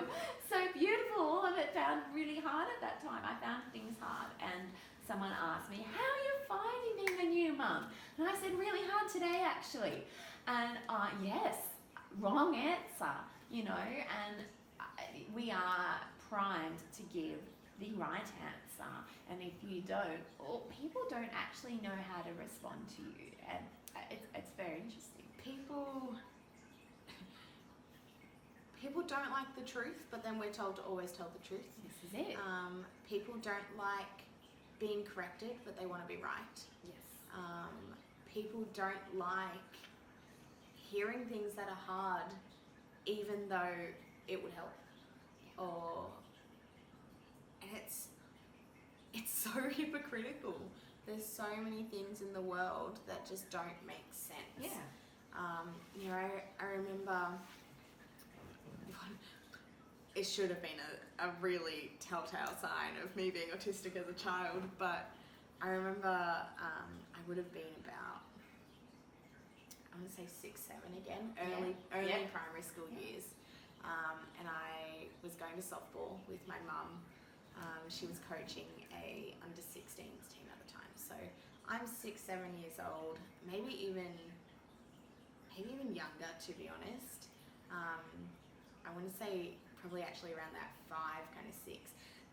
[SPEAKER 1] so beautiful. All of it found really hard at that time. I found things hard, and someone asked me, "How are you finding being a new mum?" And I said, "Really hard today, actually." And yes, wrong answer, you know, and we are primed to give the right answer, and if you don't, or people don't actually know how to respond to you, and it's very interesting.
[SPEAKER 2] People don't like the truth, but then we're told to always tell the truth.
[SPEAKER 1] This is it.
[SPEAKER 2] People don't like being corrected, but they want to be right. People don't like hearing things that are hard, even though it would help. And it's so hypocritical. There's so many things in the world that just don't make sense. You know, I remember it should have been a really telltale sign of me being autistic as a child, but I remember I would have been about, I'm going to say 6, 7 again, early primary school years. And I was going to softball with my mum. She was coaching a under-16s team at the time. So I'm 6, 7 years old, maybe even younger, to be honest. I want to say probably actually around that 5, kind of 6.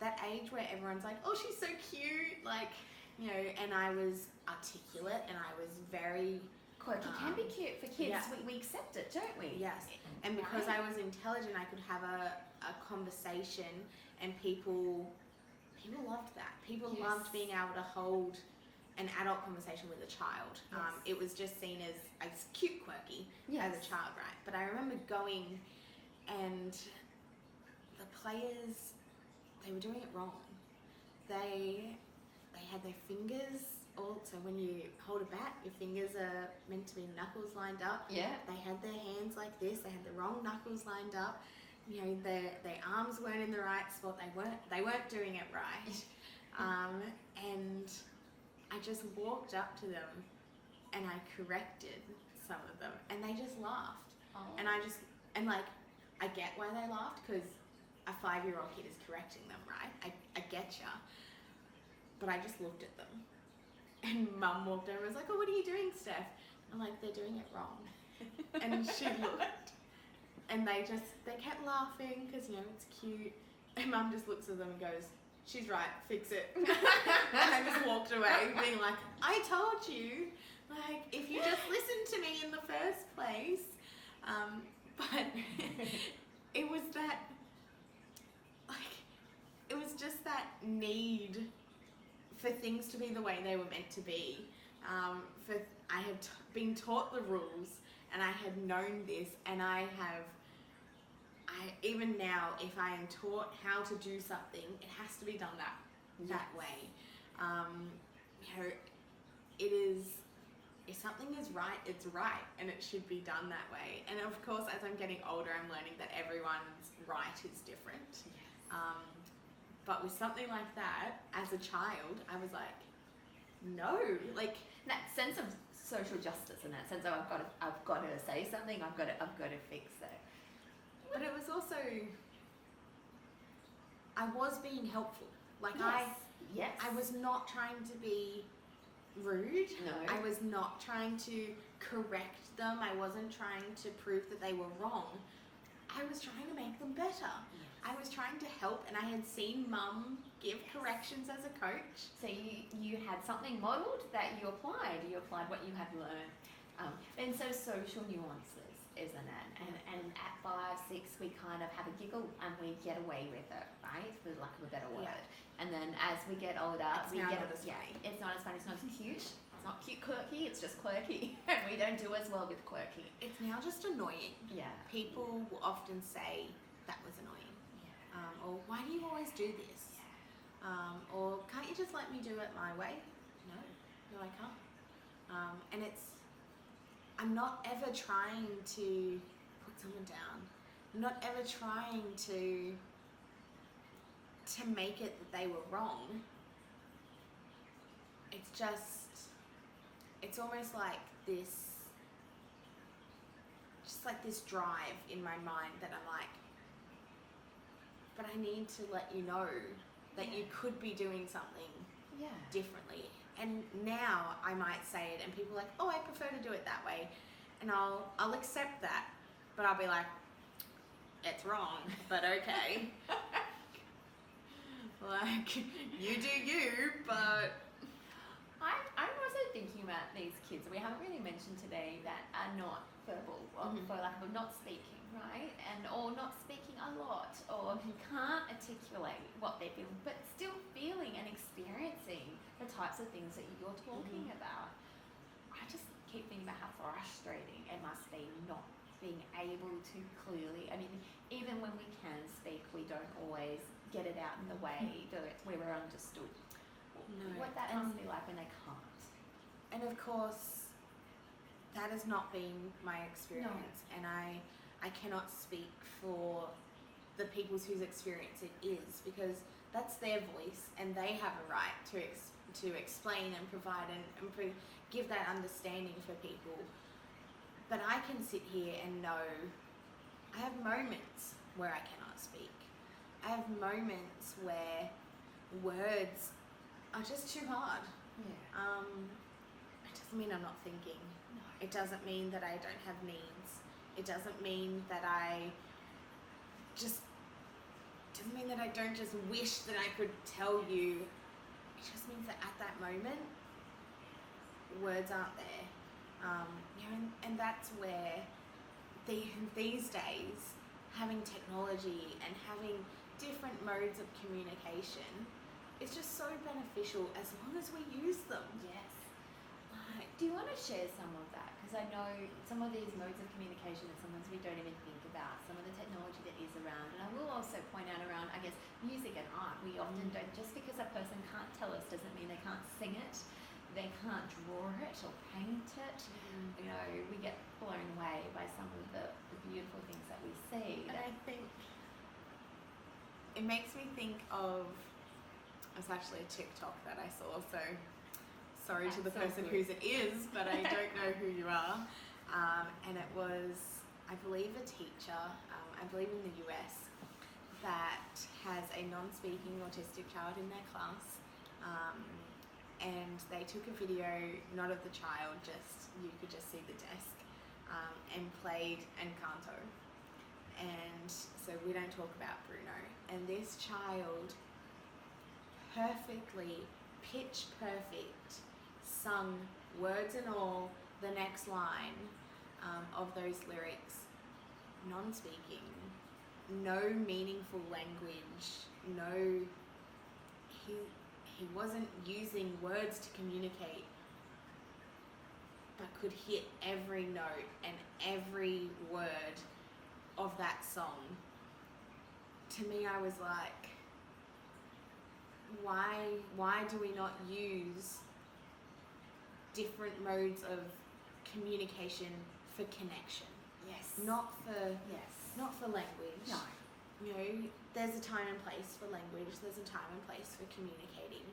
[SPEAKER 2] That age where everyone's like, "Oh, she's so cute," like, you know, and I was articulate and I was very...
[SPEAKER 1] Quirky can be cute for kids. We accept it, don't we?
[SPEAKER 2] Yes. And because I was intelligent, I could have a conversation, and people loved that. People loved being able to hold an adult conversation with a child. It was just seen as cute, quirky as a child, right? But I remember going, and the players, they were doing it wrong. They had their fingers... So when you hold a bat, your fingers are meant to be knuckles lined up. They had their hands like this. They had the wrong knuckles lined up. You know, their arms weren't in the right spot. They weren't doing it right. And I just walked up to them and I corrected some of them, and they just laughed. And I get why they laughed, because a 5-year-old kid is correcting them, right? I get ya. But I just looked at them. And Mum walked over and was like, "Oh, what are you doing, Steph?" I'm like, "They're doing it wrong." And she looked, and they kept laughing because, you know, it's cute. And Mum just looks at them and goes, "She's right, fix it." And I just walked away being like, "I told you, like, if you just listened to me in the first place." But it was that, like, it was just that need for things to be the way they were meant to be. I had been taught the rules, and I had known this, and even now, if I am taught how to do something, it has to be done that way. It is, if something is right, it's right, and it should be done that way. And of course, as I'm getting older, I'm learning that everyone's right is different.
[SPEAKER 1] Yes.
[SPEAKER 2] But with something like that, as a child, I was like, no, like
[SPEAKER 1] that sense of social justice and that sense of I've got to say something, I've got to fix it.
[SPEAKER 2] But it was also, I was being helpful. Like
[SPEAKER 1] Yes.
[SPEAKER 2] I was not trying to be rude.
[SPEAKER 1] No.
[SPEAKER 2] I was not trying to correct them. I wasn't trying to prove that they were wrong. I was trying to make them better.
[SPEAKER 1] Yes.
[SPEAKER 2] I was trying to help, and I had seen Mum give corrections as a coach.
[SPEAKER 1] So you had something modelled that you applied. You applied what you had learned. And so social nuances, isn't it? And at 5, 6, we kind of have a giggle and we get away with it, right? For lack of a better word.
[SPEAKER 2] Yeah.
[SPEAKER 1] And then as we get older,
[SPEAKER 2] It's not as funny.
[SPEAKER 1] It's not as funny. It's not as cute. It's not cute quirky. It's just quirky. And we don't do as well with quirky.
[SPEAKER 2] It's now just annoying.
[SPEAKER 1] Yeah.
[SPEAKER 2] People will often say, that was annoying.
[SPEAKER 1] Yeah.
[SPEAKER 2] Or why do you always do this? Or can't you just let me do it my way? No, I can't. And I'm not ever trying to put someone down. I'm not ever trying to make it that they were wrong. It's almost like this, just like this drive in my mind that I'm like, but I need to let you know that you could be doing something differently. And now I might say it and people are like, oh, I prefer to do it that way. And I'll accept that, but I'll be like, it's wrong, but okay. Like, you do you, but...
[SPEAKER 1] I'm also thinking about these kids we haven't really mentioned today that are not verbal, or for lack of not speaking, right? Or not speaking a lot, or who can't articulate what they're feeling, but still feeling and experiencing the types of things that you're talking about. I just keep thinking about how frustrating it must be not being able to clearly, I mean, even when we can speak, we don't always get it out in the way that we were understood.
[SPEAKER 2] No.
[SPEAKER 1] What that must be like when they can't.
[SPEAKER 2] And of course, that has not been my experience, and I cannot speak for the people whose experience it is, because that's their voice, and they have a right to explain and provide and give that understanding for people. But I can sit here and know I have moments where I cannot speak. I have moments where words are just too hard.
[SPEAKER 1] Yeah.
[SPEAKER 2] It doesn't mean I'm not thinking.
[SPEAKER 1] No.
[SPEAKER 2] It doesn't mean that I don't have needs. It doesn't mean that I don't just wish that I could tell you. It just means that at that moment, words aren't there. And that's where these days, having technology and having different modes of communication is just so beneficial as long as we use them.
[SPEAKER 1] Yes. Do you want to share some of that? Because I know some of these modes of communication are sometimes we don't even think about, some of the technology that is around. And I will also point out around, I guess, music and art. We often don't, just because a person can't tell us doesn't mean they can't sing it, they can't draw it or paint it. You know, we get blown away by some of the beautiful things that we see.
[SPEAKER 2] And I think it makes me think of, it's actually a TikTok that I saw, so sorry to the person whose it is, but I don't know who you are. And it was, I believe, a teacher, I believe in the US, that has a non-speaking autistic child in their class. And they took a video, not of the child, just, you could just see the desk, and played Encanto. And so we don't talk about Bruno. And this child perfectly, pitch perfect, sung words and all the next line of those lyrics non-speaking, no meaningful language, no, he wasn't using words to communicate, but could hit every note and every word of that song. To me, I was like, why do we not use different modes of communication for connection?
[SPEAKER 1] Yes.
[SPEAKER 2] Not for language.
[SPEAKER 1] No.
[SPEAKER 2] You know, there's a time and place for language, there's a time and place for communicating.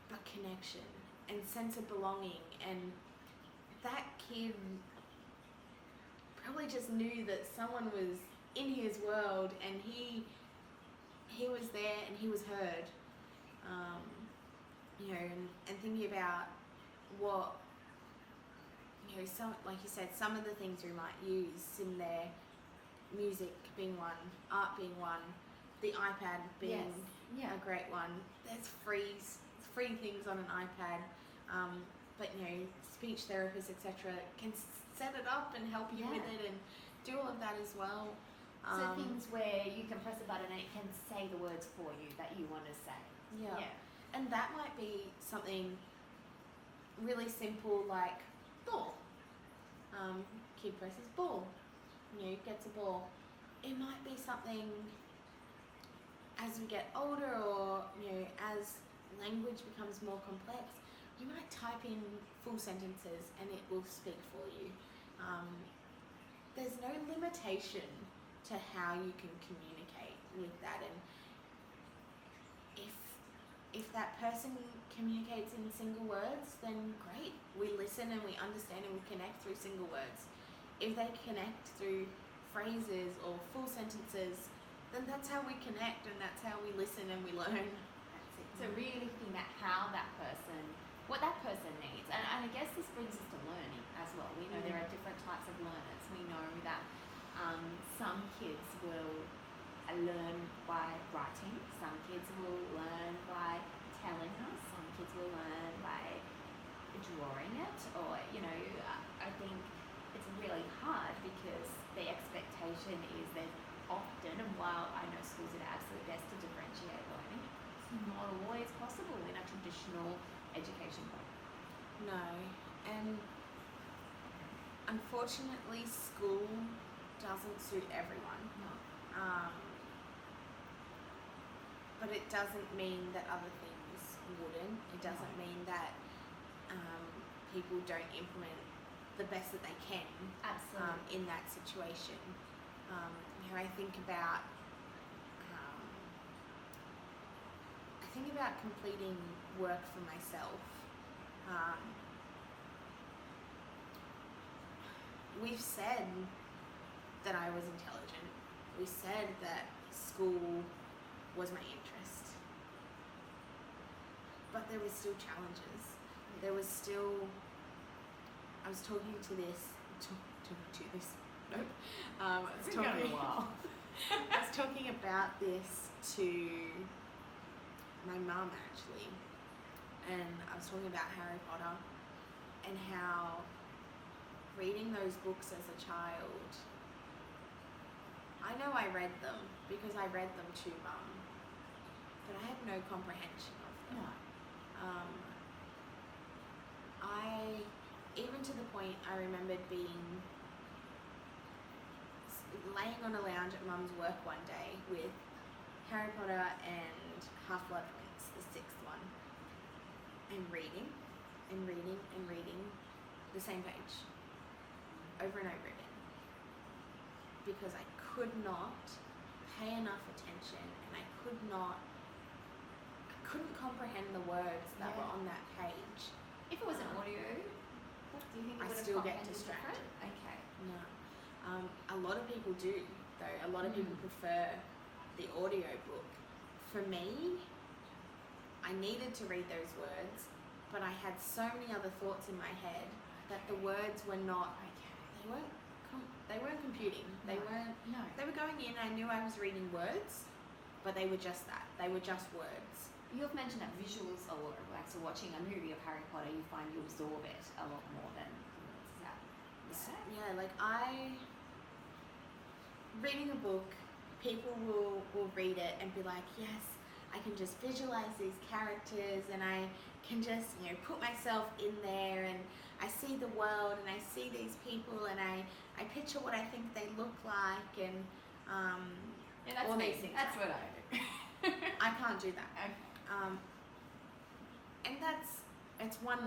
[SPEAKER 2] But connection and sense of belonging, and that kid probably just knew that someone was in his world and he was there and he was heard. You know, and thinking about what, you know, some, like you said, some of the things we might use in there, music being one, art being one, the iPad being a great one. There's free things on an iPad, but you know, speech therapists, etc., can set it up and help you with it and do all of that as well.
[SPEAKER 1] So things where you can press a button and it can say the words for you that you want to say.
[SPEAKER 2] Yeah. And that might be something really simple like ball. Kid presses ball, you know, gets a ball. It might be something as we get older, or you know, as language becomes more complex, you might type in full sentences and it will speak for you. There's no limitation to how you can communicate with that, and if that person communicates in single words, then great. We listen and we understand and we connect through single words. If they connect through phrases or full sentences, then that's how we connect and that's how we listen and we learn.
[SPEAKER 1] That's it. So really think about how that person, what that person needs. And I guess this brings us to learning as well. We know there are different types of learners. We know that some kids will learn by writing, some kids will learn by telling us, some kids will learn by drawing it, or, you know, I think it's really hard because the expectation is that often, and while I know schools are the absolute best to differentiate learning, it's not always possible in a traditional education model.
[SPEAKER 2] No, and unfortunately school doesn't suit everyone.
[SPEAKER 1] No.
[SPEAKER 2] But it doesn't mean that other things wouldn't. It doesn't mean that people don't implement the best that they can in that situation. You know, I think about completing work for myself. We've said that I was intelligent. We said that school was my interest. But there was still challenges. There was still, I was talking to this, nope. I was talking about this to my mum actually, and I was talking about Harry Potter and how reading those books as a child, I know I read them because I read them to Mum, but I had no comprehension of them.
[SPEAKER 1] No.
[SPEAKER 2] Even to the point I remembered laying on a lounge at Mum's work one day with Harry Potter and Half-Blood Prince, the 6th one, and reading the same page over and over again, because I could not pay enough attention and I couldn't comprehend the words that were on that page.
[SPEAKER 1] If it was an audio, do you think it
[SPEAKER 2] I
[SPEAKER 1] would have
[SPEAKER 2] still get
[SPEAKER 1] comprehended
[SPEAKER 2] distracted.
[SPEAKER 1] different? Okay.
[SPEAKER 2] No. A lot of people do, though. A lot of people prefer the audio book. For me, I needed to read those words, but I had so many other thoughts in my head that the words were not. They weren't computing. They weren't.
[SPEAKER 1] No.
[SPEAKER 2] They were going in. I knew I was reading words, but they were just that. They were just words.
[SPEAKER 1] You've mentioned that visuals, or like so watching a movie of Harry Potter, you find you absorb it a lot more than words. Is that?
[SPEAKER 2] Yeah, like I reading a book, people will read it and be like, yes, I can just visualize these characters and I can just, put myself in there and I see the world and I see these people and I picture what I think they look like and
[SPEAKER 1] that's
[SPEAKER 2] all
[SPEAKER 1] me.
[SPEAKER 2] these things.
[SPEAKER 1] That's what I do.
[SPEAKER 2] I can't do that.
[SPEAKER 1] Okay.
[SPEAKER 2] And it's one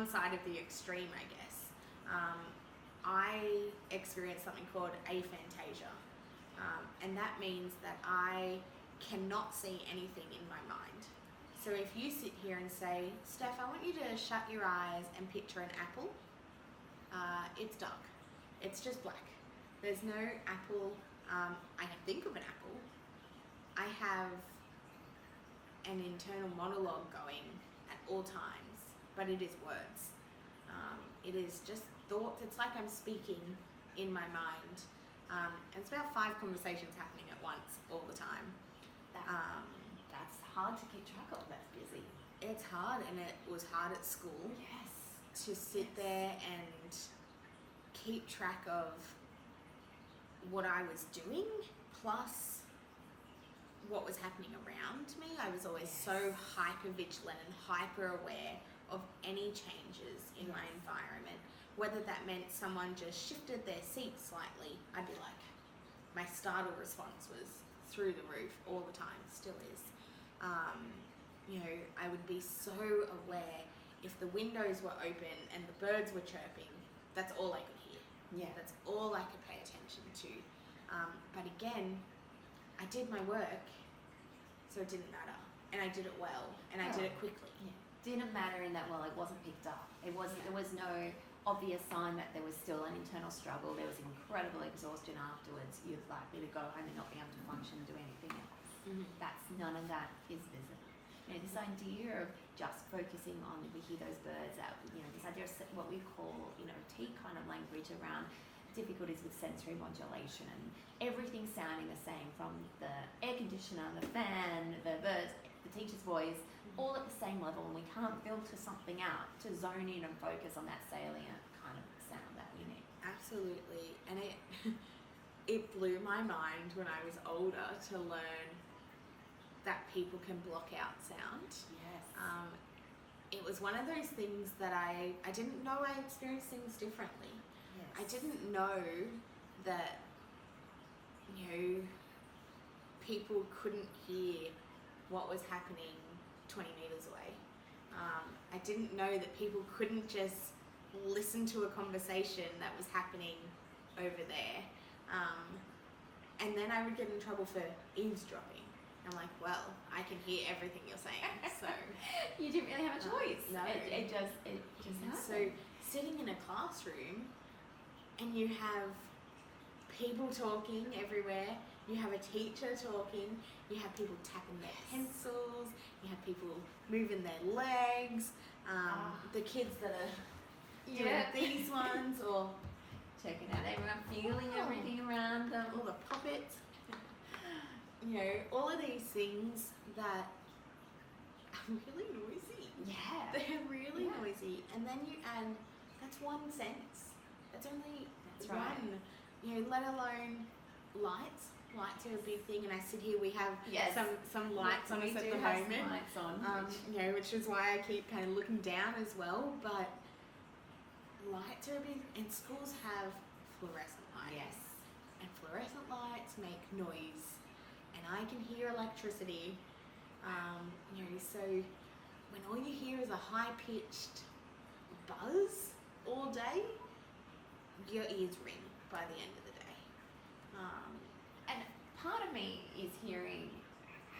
[SPEAKER 2] side of the extreme, I guess. I experience something called aphantasia, and that means that I cannot see anything in my mind. So if you sit here and say, Steph, I want you to shut your eyes and picture an apple, it's dark. It's just black. There's no apple. I can think of an apple. I have an internal monologue going at all times, but it is words. It is just thoughts. It's like I'm speaking in my mind. And it's about 5 conversations happening at once all the time.
[SPEAKER 1] That's hard to keep track of. That's busy.
[SPEAKER 2] It's hard, and it was hard at school.
[SPEAKER 1] Yes.
[SPEAKER 2] To sit there and keep track of what I was doing, plus what was happening around me. I was always so hyper vigilant and hyper aware of any changes in my environment. Whether that meant someone just shifted their seat slightly, I'd be like, my startle response was through the roof all the time, still is. I would be so aware if the windows were open and the birds were chirping, that's all I could hear.
[SPEAKER 1] Yeah.
[SPEAKER 2] That's all I could pay attention to. But again, I did my work, so it didn't matter. And I did it well, and I did it quickly.
[SPEAKER 1] Yeah. Didn't matter in that, it wasn't picked up. There was no obvious sign that there was still an internal struggle. There was incredible exhaustion afterwards. You're likely to go home and not be able to function and do anything else.
[SPEAKER 2] Mm-hmm.
[SPEAKER 1] None of that is visible. This idea of just focusing on, we hear those birds out, this idea of what we call, T kind of language around difficulties with sensory modulation and everything sounding the same, from the air conditioner, the fan, the birds, the teacher's voice, all at the same level, and we can't filter something out to zone in and focus on that salient kind of sound that we need.
[SPEAKER 2] Absolutely. And it blew my mind when I was older to learn that people can block out sound.
[SPEAKER 1] Yes.
[SPEAKER 2] It was one of those things that I didn't know I experienced things differently.
[SPEAKER 1] Yes.
[SPEAKER 2] I didn't know that, people couldn't hear what was happening 20 metres away. I didn't know that people couldn't just listen to a conversation that was happening over there. And then I would get in trouble for eavesdropping. I'm like, well, I can hear everything you're saying, so...
[SPEAKER 1] You didn't really have a choice.
[SPEAKER 2] No.
[SPEAKER 1] It just happened.
[SPEAKER 2] So sitting in a classroom and you have people talking everywhere, you have a teacher talking, you have people tapping their pencils, you have people moving their legs, the kids that are doing these ones, or
[SPEAKER 1] checking out everyone, feeling everything around them.
[SPEAKER 2] all the puppets. All of these things that are really noisy.
[SPEAKER 1] Yeah.
[SPEAKER 2] They're really noisy. And then you add, that's one sense. That's only one.
[SPEAKER 1] Right.
[SPEAKER 2] Let alone lights. Lights are a big thing, and I sit here, we have some lights on us at the moment.
[SPEAKER 1] Lights on.
[SPEAKER 2] Which is why I keep kind of looking down as well. But lights are a big, and schools have fluorescent lights.
[SPEAKER 1] Yes.
[SPEAKER 2] And fluorescent lights make noise. And I can hear electricity, so when all you hear is a high-pitched buzz all day, your ears ring by the end of the day.
[SPEAKER 1] And part of me is hearing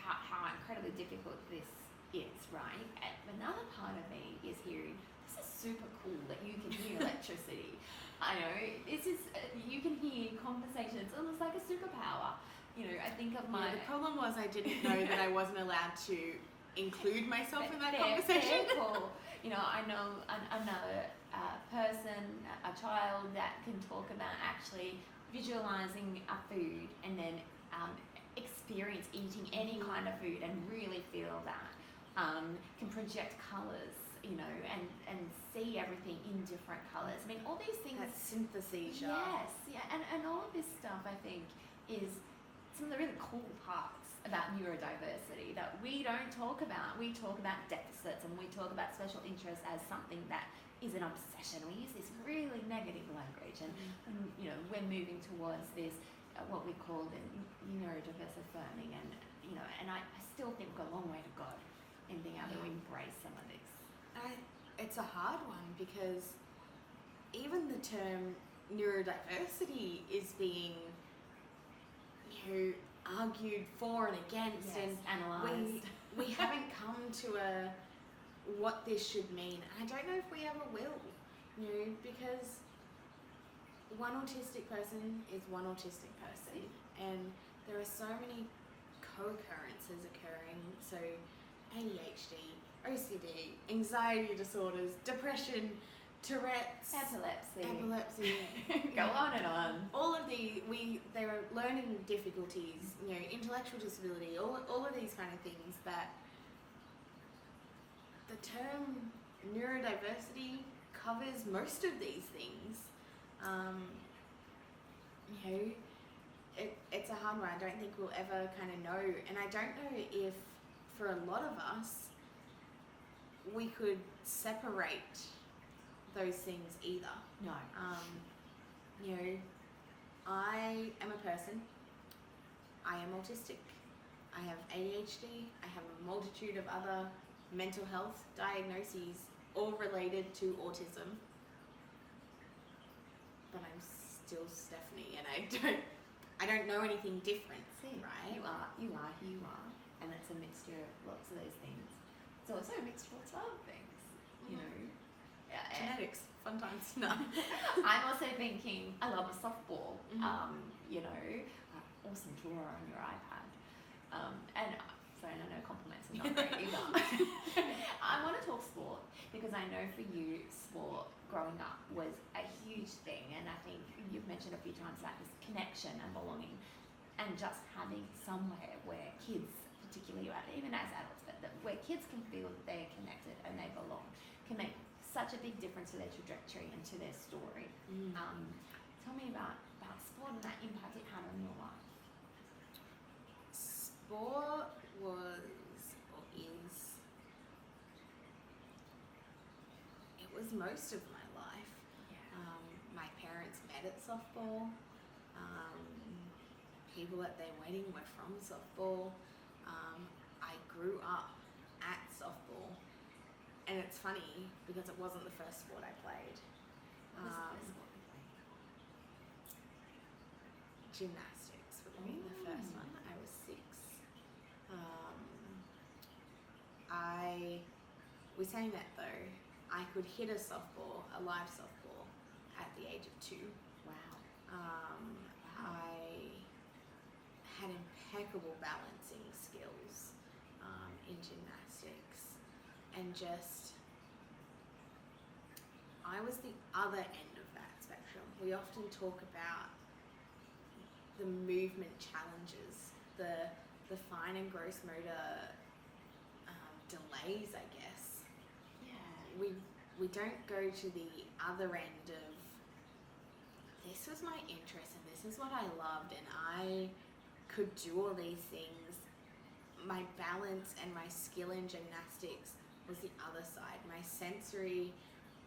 [SPEAKER 1] how incredibly difficult this is, right? And another part of me is hearing, this is super cool that you can hear electricity. I know, this is, you can hear conversations, almost like a superpower. I think of my...
[SPEAKER 2] the problem was I didn't know that I wasn't allowed to include myself in that conversation.
[SPEAKER 1] Fair call. I know another person, a child that can talk about actually visualizing a food and then experience eating any kind of food and really feel that. Can project colours you know, and see everything in different colours. I mean, all these things.
[SPEAKER 2] That synthesis.
[SPEAKER 1] Yes, yeah, and all of this stuff, I think, is some of the really cool parts about neurodiversity that we don't talk about. We talk about deficits and we talk about special interests as something that is an obsession. We use this really negative language, and you know, we're moving towards this what we call the neurodiverse affirming, and you know, and I still think we've got a long way to go in being able to embrace some of this.
[SPEAKER 2] It's a hard one because even the term neurodiversity is being, you know, argued for and against,
[SPEAKER 1] Yes,
[SPEAKER 2] and
[SPEAKER 1] analysed.
[SPEAKER 2] we haven't come to a what this should mean. And I don't know if we ever will, you know, because one autistic person is one autistic person, and there are so many co-occurrences occurring. So ADHD, OCD, anxiety disorders, depression, Tourette's,
[SPEAKER 1] Epilepsy. Go on and on.
[SPEAKER 2] all of there are learning difficulties, you know, intellectual disability, all of these kind of things that the term neurodiversity covers most of these things. You know, it's a hard one. I don't think we'll ever kind of know, and I don't know if for a lot of us we could separate those things either.
[SPEAKER 1] No.
[SPEAKER 2] You know, I am a person. I am autistic. I have ADHD. I have a multitude of other mental health diagnoses, all related to autism. But I'm still Stephanie, and I don't know anything different.
[SPEAKER 1] See,
[SPEAKER 2] right?
[SPEAKER 1] You are who you are, and it's a mixture of lots of those things. It's also a mixture of other things, you know. Yeah,
[SPEAKER 2] Genetics, fun times. No.
[SPEAKER 1] I'm also thinking, I love a softball. You know, awesome drawer on your iPad. And sorry, no compliments are not great either. I want to talk sport because I know for you, sport growing up was a huge thing, and I think you've mentioned a few times about this connection and belonging, and just having somewhere where kids, particularly even as adults, but where kids can feel that they're connected and they belong, can make such a big difference to their trajectory and to their story. Tell me about sport and that impact it had on your life.
[SPEAKER 2] Sport was, or is, it was most of my life. My parents met at softball. People at their wedding were from softball. I grew up at softball. And it's funny because it wasn't the first sport I played.
[SPEAKER 1] What was the first sport you played?
[SPEAKER 2] Gymnastics would have been the first one. I was 6. We saying that though, I could hit a softball, a live softball, at the age of 2.
[SPEAKER 1] Wow.
[SPEAKER 2] I had impeccable balancing skills in gymnastics, and just I was the other end of that spectrum. We often talk about the movement challenges, the fine and gross motor delays, I guess.
[SPEAKER 1] Yeah.
[SPEAKER 2] We don't go to the other end of this was my interest and this is what I loved and I could do all these things. My balance and my skill in gymnastics was the other side. My sensory,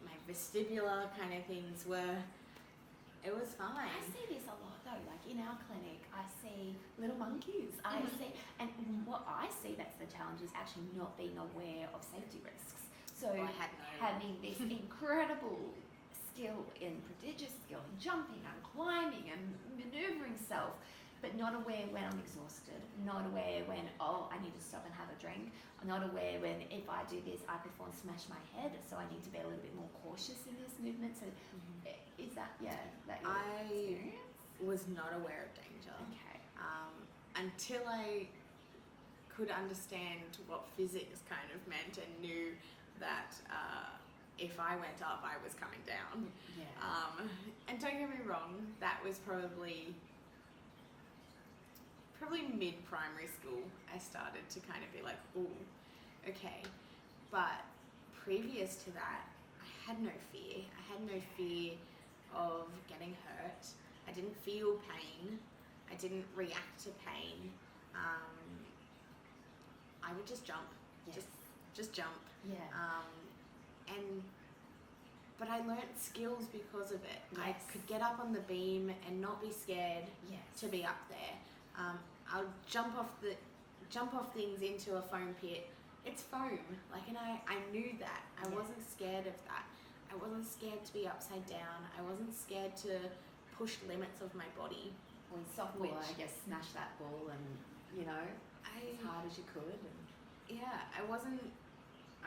[SPEAKER 2] my vestibular kind of things it was fine.
[SPEAKER 1] I see this a lot though, like in our clinic, I see little monkeys. I see, and what I see that's the challenge is actually not being aware of safety risks. So having this incredible skill prodigious skill in jumping and climbing and manoeuvring self, but not aware when I'm exhausted, not aware when, I need to stop and have a drink, not aware when if I do this, I could fall and smash my head, so I need to be a little bit more cautious in this movement. So is that your experience?
[SPEAKER 2] Was not aware of danger.
[SPEAKER 1] Okay.
[SPEAKER 2] Until I could understand what physics kind of meant and knew that if I went up, I was coming down.
[SPEAKER 1] Yeah.
[SPEAKER 2] And don't get me wrong, that was probably mid-primary school. I started to kind of be like, ooh, okay. But previous to that, I had no fear. I had no fear of getting hurt. I didn't feel pain. I didn't react to pain. I would just jump.
[SPEAKER 1] Yes.
[SPEAKER 2] Just jump.
[SPEAKER 1] Yeah.
[SPEAKER 2] But I learnt skills because of it.
[SPEAKER 1] Yes.
[SPEAKER 2] I could get up on the beam and not be scared
[SPEAKER 1] Yes.
[SPEAKER 2] to be up there. I'll jump off things into a foam pit. It's foam. And I knew that. I wasn't scared of that. I wasn't scared to be upside down. I wasn't scared to push limits of my body.
[SPEAKER 1] Well, in softball, I guess, smash that ball and, as hard as you could. And
[SPEAKER 2] I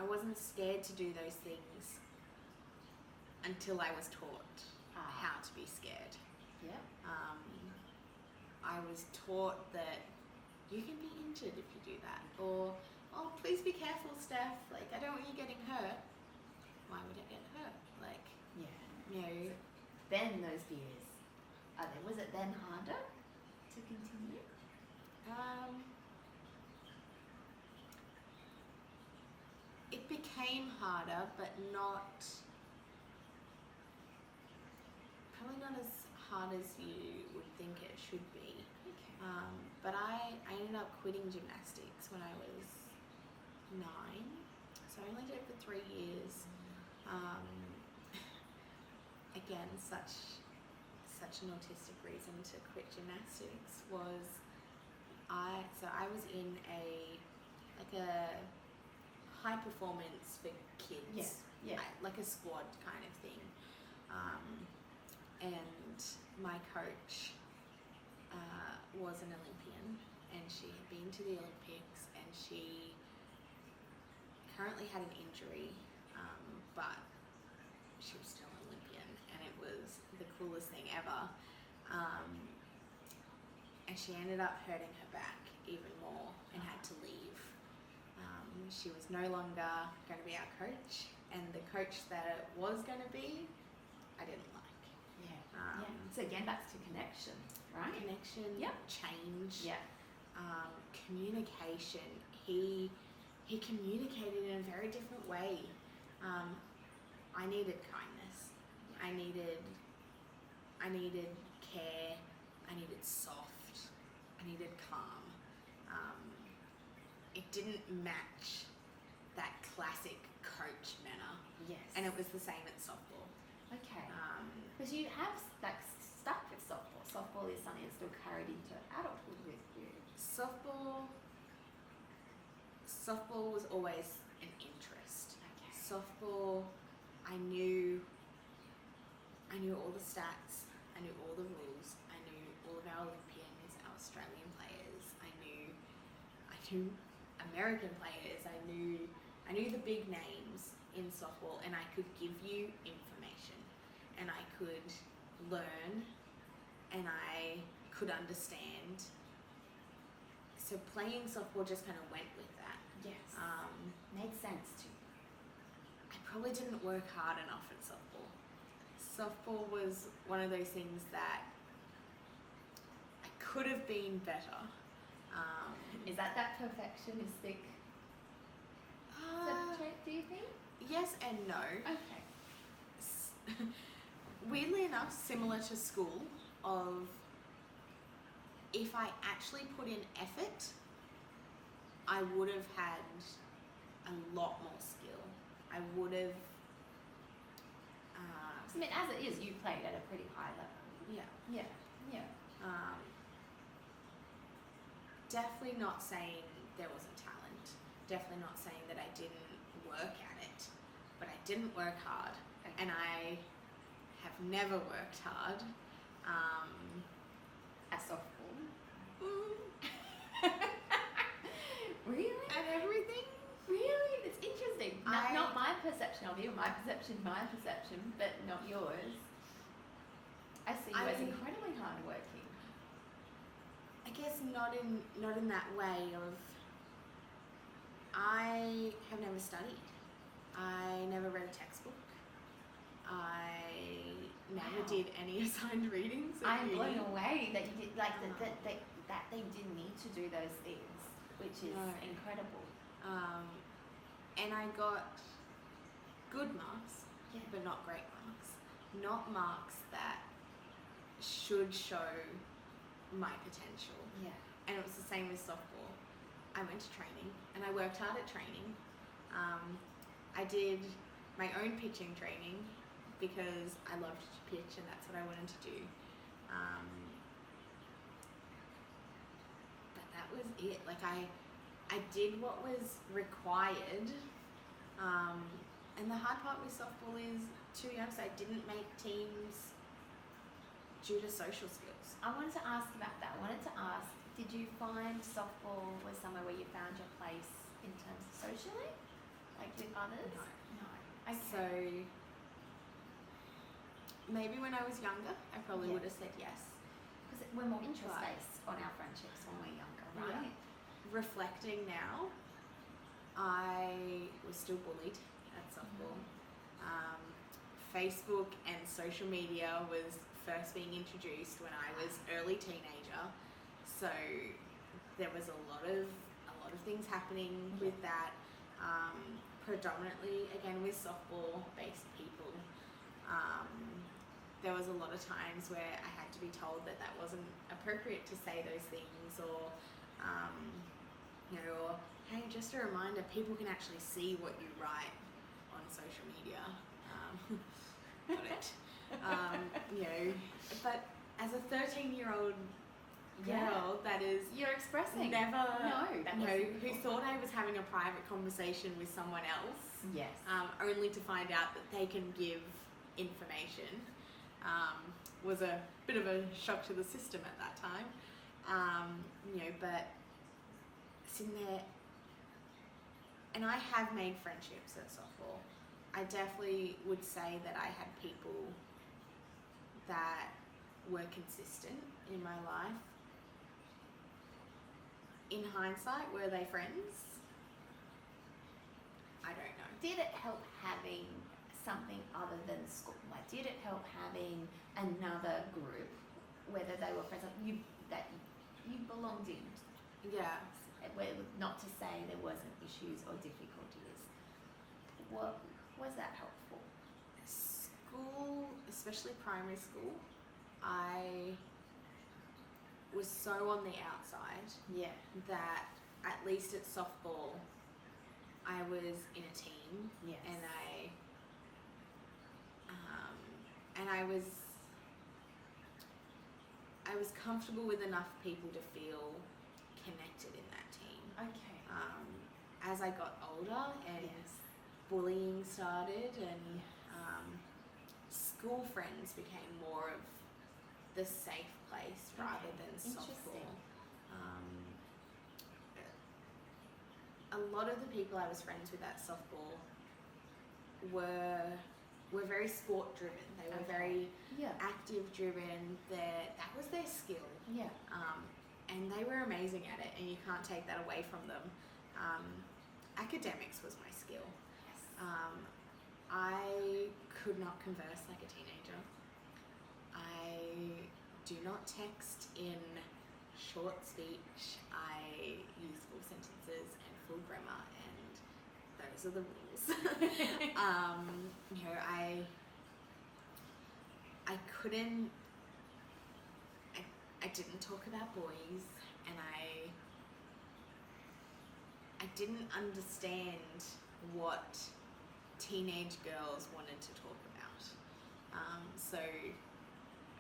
[SPEAKER 2] wasn't scared to do those things until I was taught how to be scared.
[SPEAKER 1] Yeah.
[SPEAKER 2] I was taught that you can be injured if you do that, or please be careful, Steph. I don't want you getting hurt. Why would I get hurt?
[SPEAKER 1] Then those fears. Was it then harder to continue?
[SPEAKER 2] It became harder, but probably not as hard as you would think it should be.
[SPEAKER 1] Okay.
[SPEAKER 2] But I ended up quitting gymnastics when I was 9, so I only did it for 3 years. Again, such an autistic reason to quit gymnastics was I was in a high performance for kids, like a squad kind of thing, and my coach was an Olympian, and she had been to the Olympics, and she currently had an injury, but she was still an Olympian, and it was the coolest thing ever. And she ended up hurting her back even more and had to leave. She was no longer going to be our coach, and the coach that it was going to be, I didn't like.
[SPEAKER 1] So again, back to connection, right?
[SPEAKER 2] Connection, change, communication. He communicated in a very different way. I needed kindness. I needed care. I needed soft. I needed calm. It didn't match that classic coach manner.
[SPEAKER 1] Yes.
[SPEAKER 2] And it was the same at softball.
[SPEAKER 1] Okay. Because you have stuck with softball. Softball is something that's still carried into adulthood with you.
[SPEAKER 2] Softball was always an interest.
[SPEAKER 1] Okay.
[SPEAKER 2] Softball, I knew all the stats. I knew all the rules. I knew all of our Olympians, our Australian players. I knew American players. I knew the big names in softball, and I could give you information, and I could learn, and I could understand. So playing softball just kind of went with that.
[SPEAKER 1] Yes. Made sense to you.
[SPEAKER 2] I probably didn't work hard enough at softball. Softball was one of those things that I could have been better.
[SPEAKER 1] Is that perfectionistic trait, do you think?
[SPEAKER 2] Yes and no.
[SPEAKER 1] Okay.
[SPEAKER 2] Weirdly enough, similar to school, of if I actually put in effort, I would have had a lot more skill. I would have...
[SPEAKER 1] I mean, as it is, you played at a pretty high level.
[SPEAKER 2] Yeah.
[SPEAKER 1] Yeah.
[SPEAKER 2] Definitely not saying there wasn't talent. Definitely not saying that I didn't work at it. But I didn't work hard.
[SPEAKER 1] Okay.
[SPEAKER 2] And I have never worked hard.
[SPEAKER 1] At softball?
[SPEAKER 2] Really? At everything?
[SPEAKER 1] Really? It's interesting. Not my perception of you, my perception, but not yours. I see you as incredibly hardworking.
[SPEAKER 2] I guess not in that way of... I have never studied. I never read a textbook. I never did any assigned readings.
[SPEAKER 1] I'm blown away that you did, that they didn't need to do those things, which is incredible.
[SPEAKER 2] And I got good marks,
[SPEAKER 1] Yeah.
[SPEAKER 2] but not great marks. Not marks that should show my potential.
[SPEAKER 1] Yeah.
[SPEAKER 2] And it was the same with softball. I went to training and I worked hard at training. I did my own pitching training because I loved to pitch and that's what I wanted to do. But that was it. Like I did what was required. And the hard part with softball is, to be honest, I didn't make teams due to social skills.
[SPEAKER 1] I wanted to ask about that. I wanted to ask, did you find softball was somewhere where you found your place in terms of socially? Like with others?
[SPEAKER 2] No.
[SPEAKER 1] Okay.
[SPEAKER 2] So maybe when I was younger, I probably
[SPEAKER 1] Yeah.
[SPEAKER 2] would have said yes.
[SPEAKER 1] Because we're more interest
[SPEAKER 2] Right.
[SPEAKER 1] based on our friendships when we're younger,
[SPEAKER 2] Yeah.
[SPEAKER 1] right?
[SPEAKER 2] Reflecting now, I was still bullied at softball. Facebook and social media was first being introduced when I was early teenager, so there was a lot of things happening with that. Predominantly again with softball based people. There was a lot of times where I had to be told that that wasn't appropriate to say those things, or or hey, just a reminder, people can actually see what you write on social media. Got it. But as a 13-year-old girl, that is
[SPEAKER 1] You're expressing.
[SPEAKER 2] never,
[SPEAKER 1] that wasn't
[SPEAKER 2] who
[SPEAKER 1] before.
[SPEAKER 2] thought I was having a private conversation with someone else,
[SPEAKER 1] Yes.
[SPEAKER 2] only to find out that they can give information, was a bit of a shock to the system at that time. But sitting there, and I have made friendships at softball. I definitely would say that I had people that were consistent in my life. In hindsight, were they friends? I don't know.
[SPEAKER 1] Did it help having something other than school? Like, did it help having another group, whether they were friends that you belonged in?
[SPEAKER 2] Yeah.
[SPEAKER 1] Not to say there wasn't issues or difficulties. What was that helpful?
[SPEAKER 2] School, especially primary school, I was so on the outside
[SPEAKER 1] Yeah.
[SPEAKER 2] that at least at softball, I was in a team.
[SPEAKER 1] Yes.
[SPEAKER 2] And I was comfortable with enough people to feel connected in that team.
[SPEAKER 1] Okay.
[SPEAKER 2] As I got older and
[SPEAKER 1] Yes.
[SPEAKER 2] bullying started and school friends became more of the safe place rather than
[SPEAKER 1] Interesting.
[SPEAKER 2] softball. A lot of the people I was friends with at softball were very sport driven. They were
[SPEAKER 1] Okay.
[SPEAKER 2] very
[SPEAKER 1] Yeah.
[SPEAKER 2] active driven. That was their skill.
[SPEAKER 1] Yeah.
[SPEAKER 2] And they were amazing at it, and you can't take that away from them. Academics was my skill.
[SPEAKER 1] Yes.
[SPEAKER 2] I could not converse like a teenager. I do not text in short speech. I use full sentences and full grammar, and those are the rules. I didn't talk about boys, and I didn't understand what teenage girls wanted to talk about. So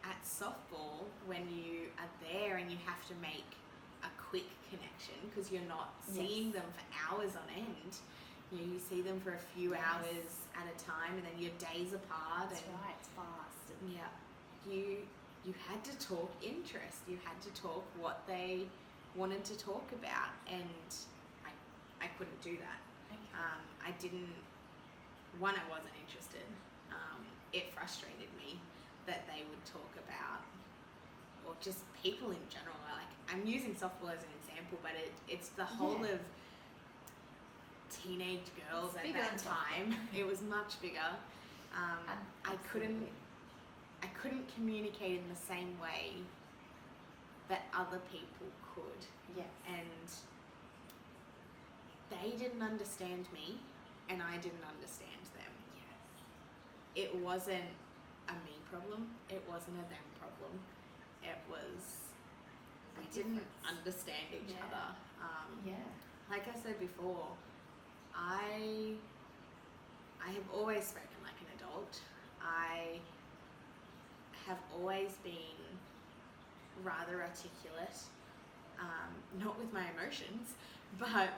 [SPEAKER 2] at softball, when you are there and you have to make a quick connection because you're not seeing them for hours on end, you see them for a few hours at a time, and then your days apart.
[SPEAKER 1] That's
[SPEAKER 2] and
[SPEAKER 1] right. It's fast.
[SPEAKER 2] yeah, you had to talk interest. You had to talk what they wanted to talk about, and I couldn't do that. I didn't. One, I wasn't interested. It frustrated me that they would talk about, or just people in general. Like, I'm using softball as an example, but it's the whole of teenage girls
[SPEAKER 1] It's
[SPEAKER 2] at
[SPEAKER 1] bigger
[SPEAKER 2] that
[SPEAKER 1] than softball.
[SPEAKER 2] time. It was much bigger. I couldn't communicate in the same way that other people could,
[SPEAKER 1] Yes.
[SPEAKER 2] and they didn't understand me, and I didn't understand them.
[SPEAKER 1] Yes.
[SPEAKER 2] it wasn't a me problem, it wasn't a them problem. It was we didn't understand each other. Like I said before, I have always spoken like an adult. I have always been rather articulate, not with my emotions, but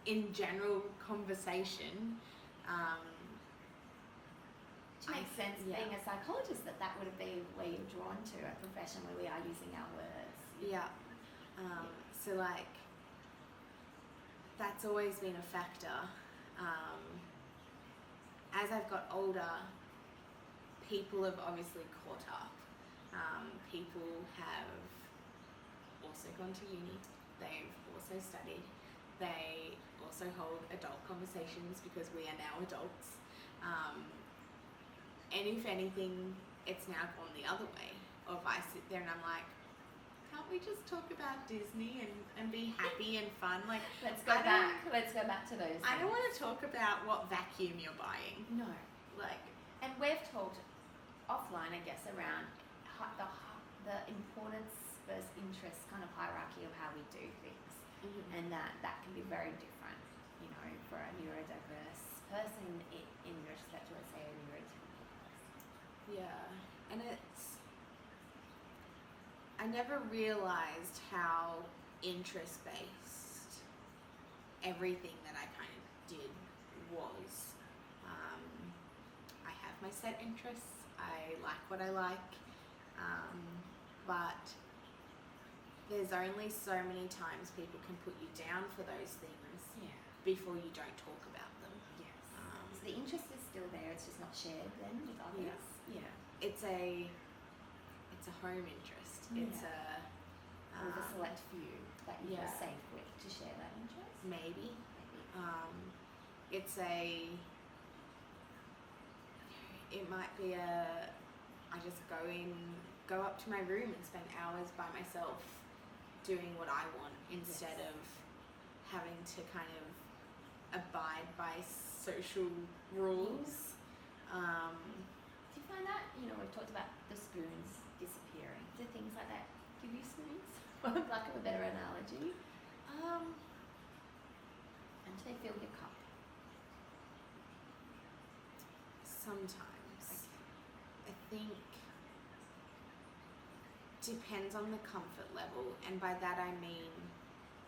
[SPEAKER 2] in general conversation.
[SPEAKER 1] Which makes sense, being a psychologist, that would be where you're drawn to, a profession where we are using our words.
[SPEAKER 2] Yeah. So like, that's always been a factor. As I've got older, people have obviously caught up. People have also gone to uni. They've also studied. They also hold adult conversations because we are now adults. And if anything, it's now gone the other way. Or if I sit there and I'm like, can't we just talk about Disney and be happy and fun? Like,
[SPEAKER 1] Let's go back to those
[SPEAKER 2] I don't
[SPEAKER 1] things.
[SPEAKER 2] want to talk about what vacuum you're buying.
[SPEAKER 1] No.
[SPEAKER 2] Like,
[SPEAKER 1] And we've talked offline, I guess, around the importance versus interest kind of hierarchy of how we do things. And that can be very different, you know, for a neurodiverse person in respect to, let's say, a neurotypical person.
[SPEAKER 2] yeah. And I never realized how interest-based everything that I kind of did was. I have my set interests. I like what I like. But there's only so many times people can put you down for those things before you don't talk about them.
[SPEAKER 1] Yes. So the interest is still there, it's just not shared then with others. Yeah.
[SPEAKER 2] It's a home interest. It's
[SPEAKER 1] with a select few that you feel safe with to share that interest.
[SPEAKER 2] Maybe. It might be I just go up to my room and spend hours by myself doing what I want instead of having to kind of abide by social rules.
[SPEAKER 1] Do you find that, you know, we've talked about the spoons disappearing. Do things like that give you spoons? For lack of a better analogy. And do they fill your cup?
[SPEAKER 2] Sometimes. I think depends on the comfort level, and by that I mean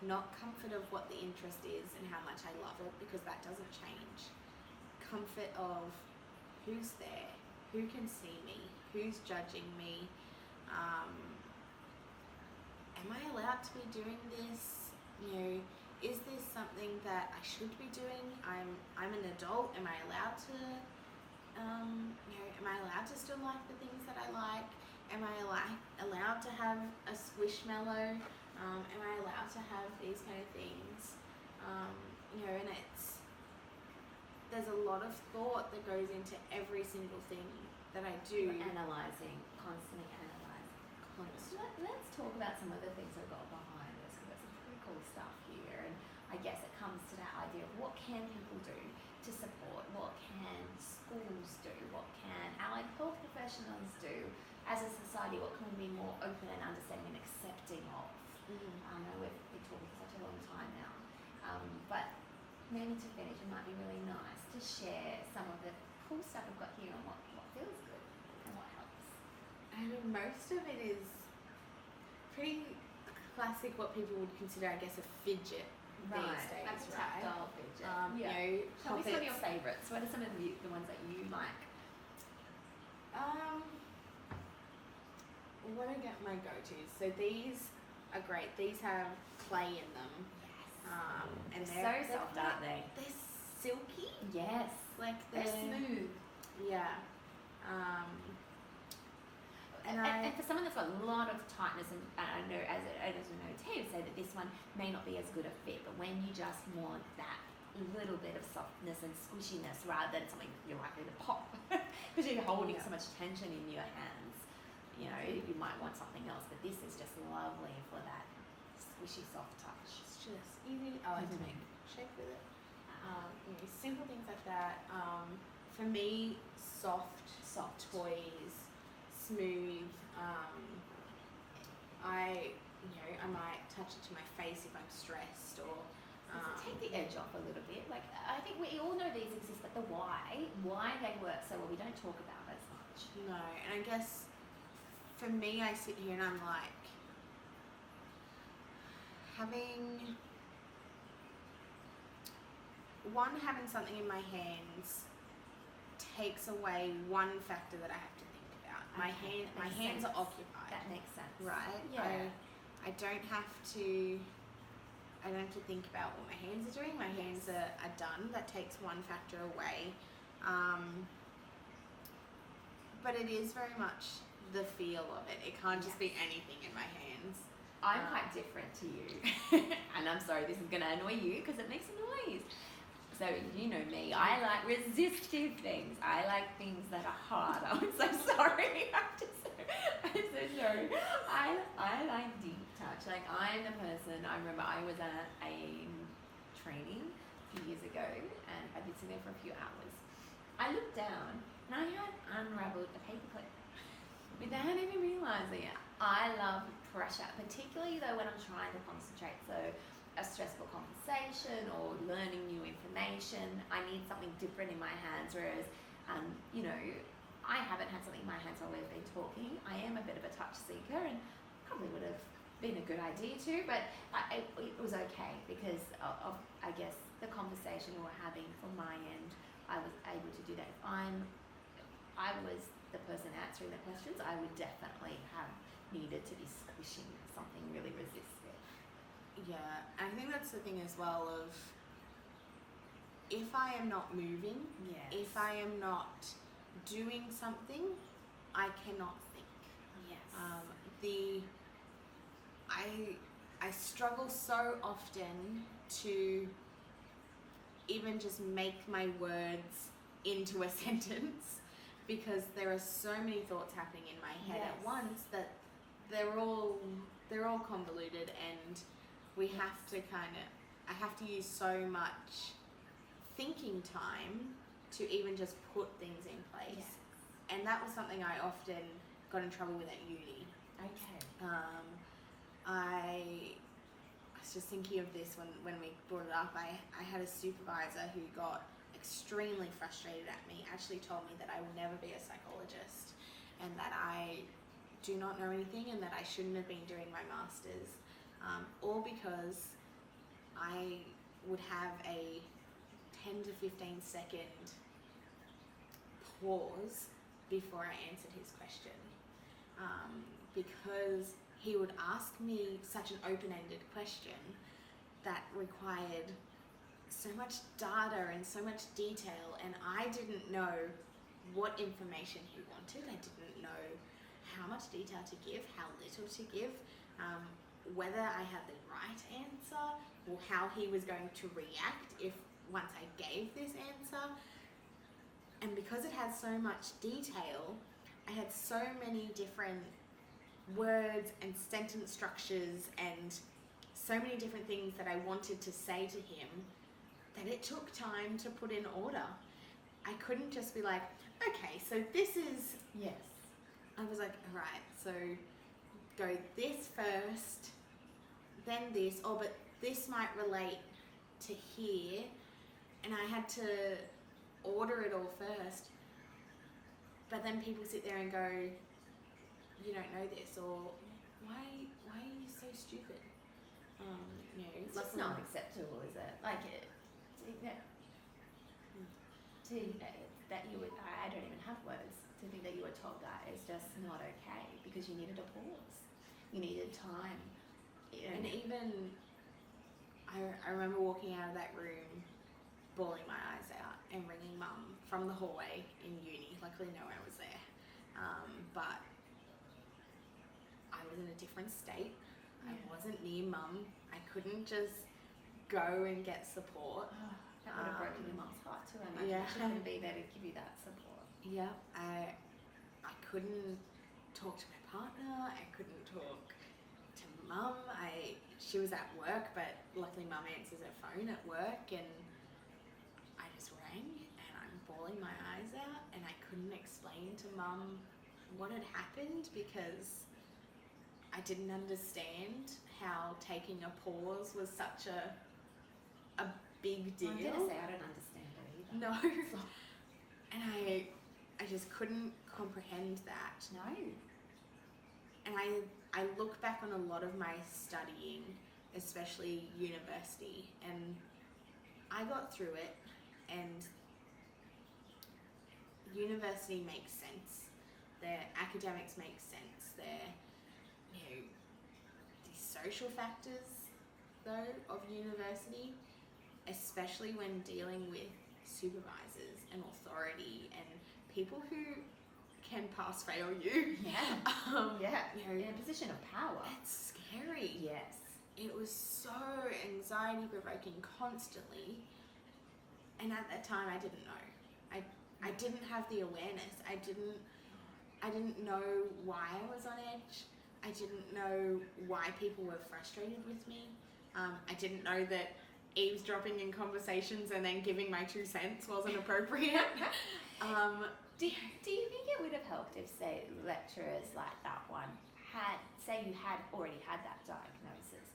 [SPEAKER 2] not comfort of what the interest is and how much I love it, because that doesn't change. Comfort of who's there, who can see me, who's judging me, am I allowed to be doing this? You know, is this something that I should be doing? I'm an adult. Am I allowed to? Am I allowed to still like the things that I like? Am I allowed to have a squishmallow? Am I allowed to have these kind of things? And there's a lot of thought that goes into every single thing that I do.
[SPEAKER 1] Constantly analysing. Let's talk about some of the things that got behind this, because there's some pretty cool stuff here, and I guess it comes to that idea of what can people do to support, what can schools do, what can allied health professionals do as a society, what can we be more open and understanding and accepting of. I know we've been talking for such a long time now, but maybe to finish, it might be really nice to share some of the cool stuff we've got here and what feels good and what helps.
[SPEAKER 2] And most of it is pretty classic, what people would consider, I guess, a fidget these days,
[SPEAKER 1] like a tactile fidget.
[SPEAKER 2] Tell me some of
[SPEAKER 1] your favourites. What are some of the ones that you like?
[SPEAKER 2] What are my go-tos? So these are great. These have clay in them.
[SPEAKER 1] Yes.
[SPEAKER 2] And
[SPEAKER 1] they're so soft, aren't they?
[SPEAKER 2] They're silky.
[SPEAKER 1] Yes.
[SPEAKER 2] Like
[SPEAKER 1] they're smooth.
[SPEAKER 2] Yeah.
[SPEAKER 1] And for someone that's got a lot of tightness, and I know as a notative say that this one may not be as good a fit, but when you just want that little bit of softness and squishiness rather than something you're likely to pop because you're holding so much tension in your hands, you know, you might want something else, but this is just lovely for that squishy soft touch.
[SPEAKER 2] It's just easy. I like to make shake with it. Simple things like that. For me, soft toys, smooth. I might touch it to my face if I'm stressed, or
[SPEAKER 1] Does it take the edge off a little bit? Like, I think we all know these exist, but the why they work so well, we don't talk about as much.
[SPEAKER 2] no. And I guess for me, I sit here and I'm like, having something in my hands takes away one factor that I have to think about. My hands are occupied.
[SPEAKER 1] That makes sense.
[SPEAKER 2] Right?
[SPEAKER 1] Yeah.
[SPEAKER 2] I don't have to think about what my hands are doing. My hands are done. That takes one factor away. But it is very much the feel of it. It can't just be anything in my hands.
[SPEAKER 1] I'm quite different to you. And I'm sorry, this is going to annoy you because it makes a noise. So you know me, I like resistive things. I like things that are hard. I'm so sorry. I'm so sorry. I like deep touch. Like, I'm the person, I remember I was at a training a few years ago and I'd been sitting there for a few hours. I looked down and I had unraveled a paperclip without even realising it. I love pressure, particularly though when I'm trying to concentrate. So a stressful conversation or learning new information, I need something different in my hands, whereas I haven't had something in my hands while we've been talking. I am a bit of a touch seeker and probably would have been a good idea too, but it was okay because of I guess the conversation we were having from my end. I was able to do that. If I was the person answering the questions, I would definitely have needed to be squishing something really resistive.
[SPEAKER 2] Yeah, I think that's the thing as well of, if I am not moving, if I am not doing something, I cannot think.
[SPEAKER 1] Yes.
[SPEAKER 2] I struggle so often to even just make my words into a sentence because there are so many thoughts happening in my head at once that they're all convoluted, and I have to use so much thinking time to even just put things in place.
[SPEAKER 1] Yes.
[SPEAKER 2] And that was something I often got in trouble with at uni.
[SPEAKER 1] Okay.
[SPEAKER 2] I was just thinking of this when we brought it up. I had a supervisor who got extremely frustrated at me, actually told me that I will never be a psychologist and that I do not know anything and that I shouldn't have been doing my master's, all because I would have a 10 to 15 second pause before I answered his question, because he would ask me such an open-ended question that required so much data and so much detail, and I didn't know what information he wanted. I didn't know how much detail to give, how little to give, whether I had the right answer or how he was going to react if once I gave this answer. And because it had so much detail, I had so many different words and sentence structures and so many different things that I wanted to say to him that it took time to put in order. I couldn't just be like, okay, so this is...
[SPEAKER 1] Yes.
[SPEAKER 2] I was like, all right, so go this first, then this, but this might relate to here, and I had to order it all first. But then people sit there and go, you don't know this, or why are you so stupid?
[SPEAKER 1] It's just not acceptable, is it? Like, that you would, I don't even have words to think that you were told that is just not okay, because you needed a pause, you needed time.
[SPEAKER 2] And even, I remember walking out of that room, bawling my eyes out and ringing mum from the hallway in uni. Luckily no one was there, but I was in a different state. I wasn't near mum. I couldn't just go and get support.
[SPEAKER 1] That would have broken your mum's heart too, I imagine.
[SPEAKER 2] Yeah.
[SPEAKER 1] She couldn't be there to give you that support.
[SPEAKER 2] Yeah, I couldn't talk to my partner. I couldn't talk to mum. She was at work, but luckily mum answers her phone at work, and I just rang and I'm bawling my eyes out, and I couldn't explain to Mum what had happened because I didn't understand how taking a pause was such a big deal.
[SPEAKER 1] I'm gonna say I don't understand it either.
[SPEAKER 2] No. And I just couldn't comprehend that.
[SPEAKER 1] No.
[SPEAKER 2] And I look back on a lot of my studying, especially university, and I got through it, and university makes sense. Their academics make sense. Their, the social factors, though, of university, especially when dealing with supervisors and authority and people who can pass fail you.
[SPEAKER 1] Yeah. In a position of power.
[SPEAKER 2] It's scary.
[SPEAKER 1] Yes.
[SPEAKER 2] It was so anxiety provoking constantly, and at that time I didn't know. I didn't have the awareness. I didn't know why I was on edge. I didn't know why people were frustrated with me. I didn't know that eavesdropping in conversations and then giving my 2 cents wasn't appropriate.
[SPEAKER 1] Do you think it would have helped if, say, lecturers like that one say you had already had that diagnosis